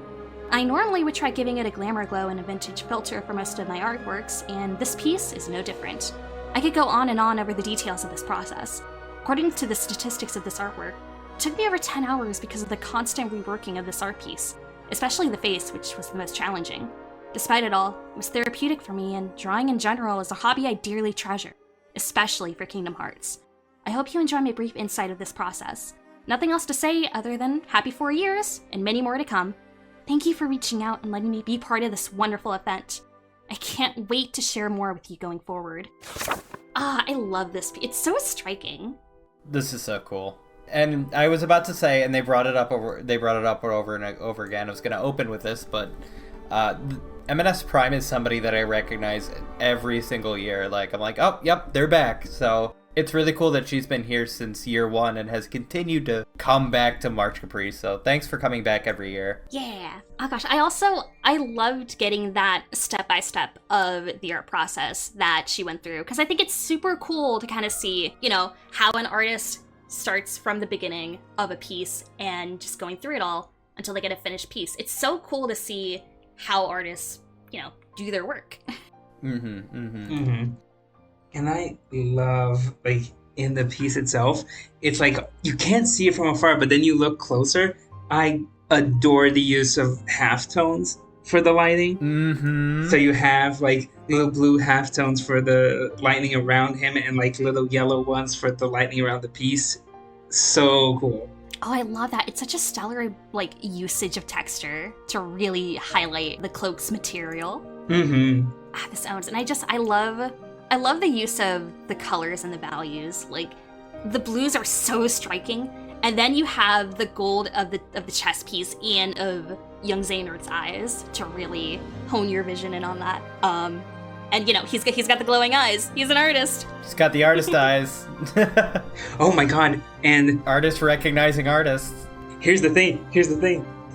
I normally would try giving it a glamour glow and a vintage filter for most of my artworks, and this piece is no different. I could go on and on over the details of this process. According to the statistics of this artwork, it took me over 10 hours because of the constant reworking of this art piece, especially the face, which was the most challenging. Despite it all, it was therapeutic for me, and drawing in general is a hobby I dearly treasure, especially for Kingdom Hearts. I hope you enjoy my brief insight of this process. Nothing else to say other than happy 4 years, and many more to come. Thank you for reaching out and letting me be part of this wonderful event. I can't wait to share more with you going forward. I love this. It's so striking. This is so cool. And I was about to say, and they brought it up over and over again. I was going to open with this, but MNS Prime is somebody that I recognize every single year. Like, I'm like, oh, yep, they're back. So it's really cool that she's been here since year one and has continued to come back to March Caprice. So thanks for coming back every year. Yeah. Oh gosh, I loved getting that step-by-step of the art process that she went through, because I think it's super cool to kind of see, how an artist starts from the beginning of a piece and just going through it all until they get a finished piece. It's so cool to see how artists, do their work. And I love, in the piece itself, it's like, you can't see it from afar, but then you look closer. I adore the use of halftones for the lighting. So you have, little blue halftones for the lighting around him and, little yellow ones for the lighting around the piece. So cool. Oh, I love that. It's such a stellar, usage of texture to really highlight the cloak's material. This owns, and I love the use of the colors and the values. The blues are so striking, and then you have the gold of the chess piece and of young Xehanort's eyes to really hone your vision in on that. And he's got the glowing eyes. He's an artist. He's got the artist eyes. Oh my god. And artists recognizing artists. Here's the thing.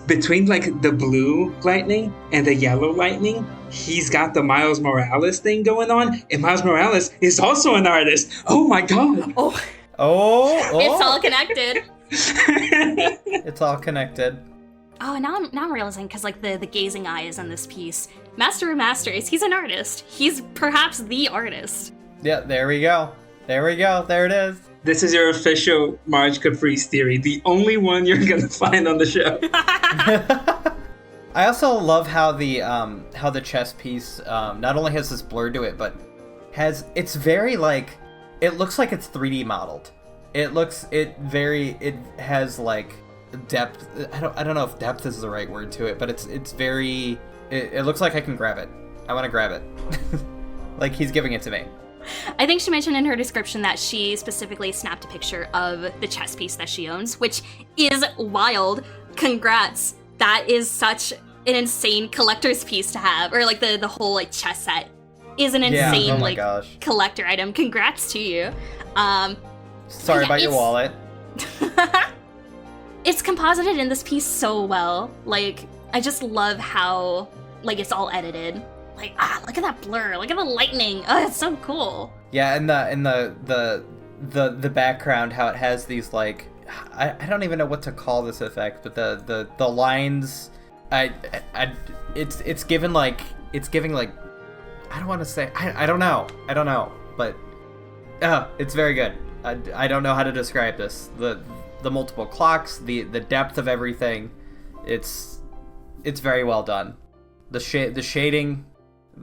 Between like the blue lightning and the yellow lightning, he's got the Miles Morales thing going on, and Miles Morales is also an artist. Oh my god. Oh. It's all connected. It's all connected. Oh, and now I'm realizing, because like the gazing eyes on this piece, Master of Masters, he's an artist. He's perhaps the artist. Yeah, there we go. There it is. This is your official March Caprice theory, the only one you're gonna find on the show. I also love how the chess piece not only has this blur to it, but it's very like, it looks like it's 3D modeled. It has like depth. I don't know if depth is the right word to it, but it's very. It looks like I can grab it. I want to grab it. Like he's giving it to me. I think she mentioned in her description that she specifically snapped a picture of the chess piece that she owns, which is wild. Congrats. That is such an insane collector's piece to have. Or like the whole like chess set is an insane collector item. Congrats to you. Sorry about your wallet. It's composited in this piece so well. Like, I just love how like it's all edited. Like, look at that blur. Look at the lightning. Oh, it's so cool. Yeah, and the background, how it has these like, I don't even know what to call this effect, but the lines, it's giving like I don't want to say, I don't know, but it's very good. I don't know how to describe this. The multiple clocks, the depth of everything, it's very well done. The shading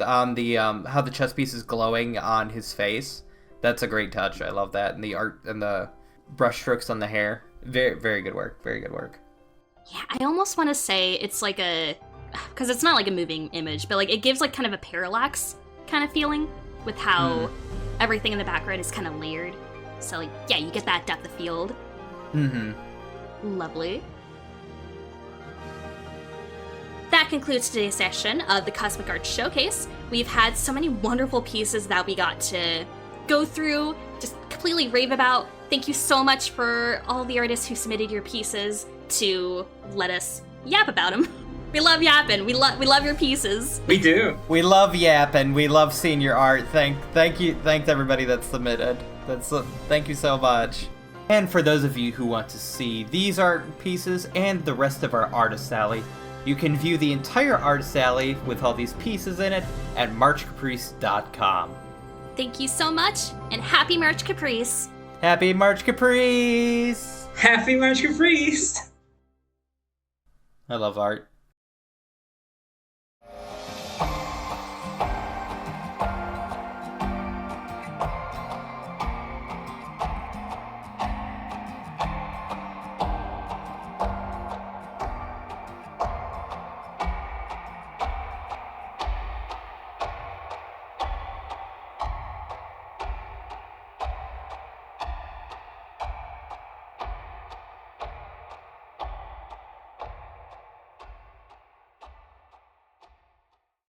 on the how the chess piece is glowing on his face, that's a great touch. I love that. And the art and the brush strokes on the hair, very, very good work. Very good work. Yeah, I almost want to say it's like because it's not like a moving image, but like it gives like kind of a parallax kind of feeling with how everything in the background is kind of layered. So like, yeah, you get that depth of field. Lovely. That concludes today's session of the Cosmic Art Showcase. We've had so many wonderful pieces that we got to go through, just completely rave about. Thank you so much for all the artists who submitted your pieces to let us yap about them. We love yapping. We love your pieces. We do. We love yapping. We love seeing your art. Thank you. Thanks everybody that submitted. Thank you so much. And for those of you who want to see these art pieces and the rest of our artist alley, you can view the entire artist alley with all these pieces in it at marchcaprice.com. Thank you so much, and happy March Caprice! Happy March Caprice! Happy March Caprice! I love art.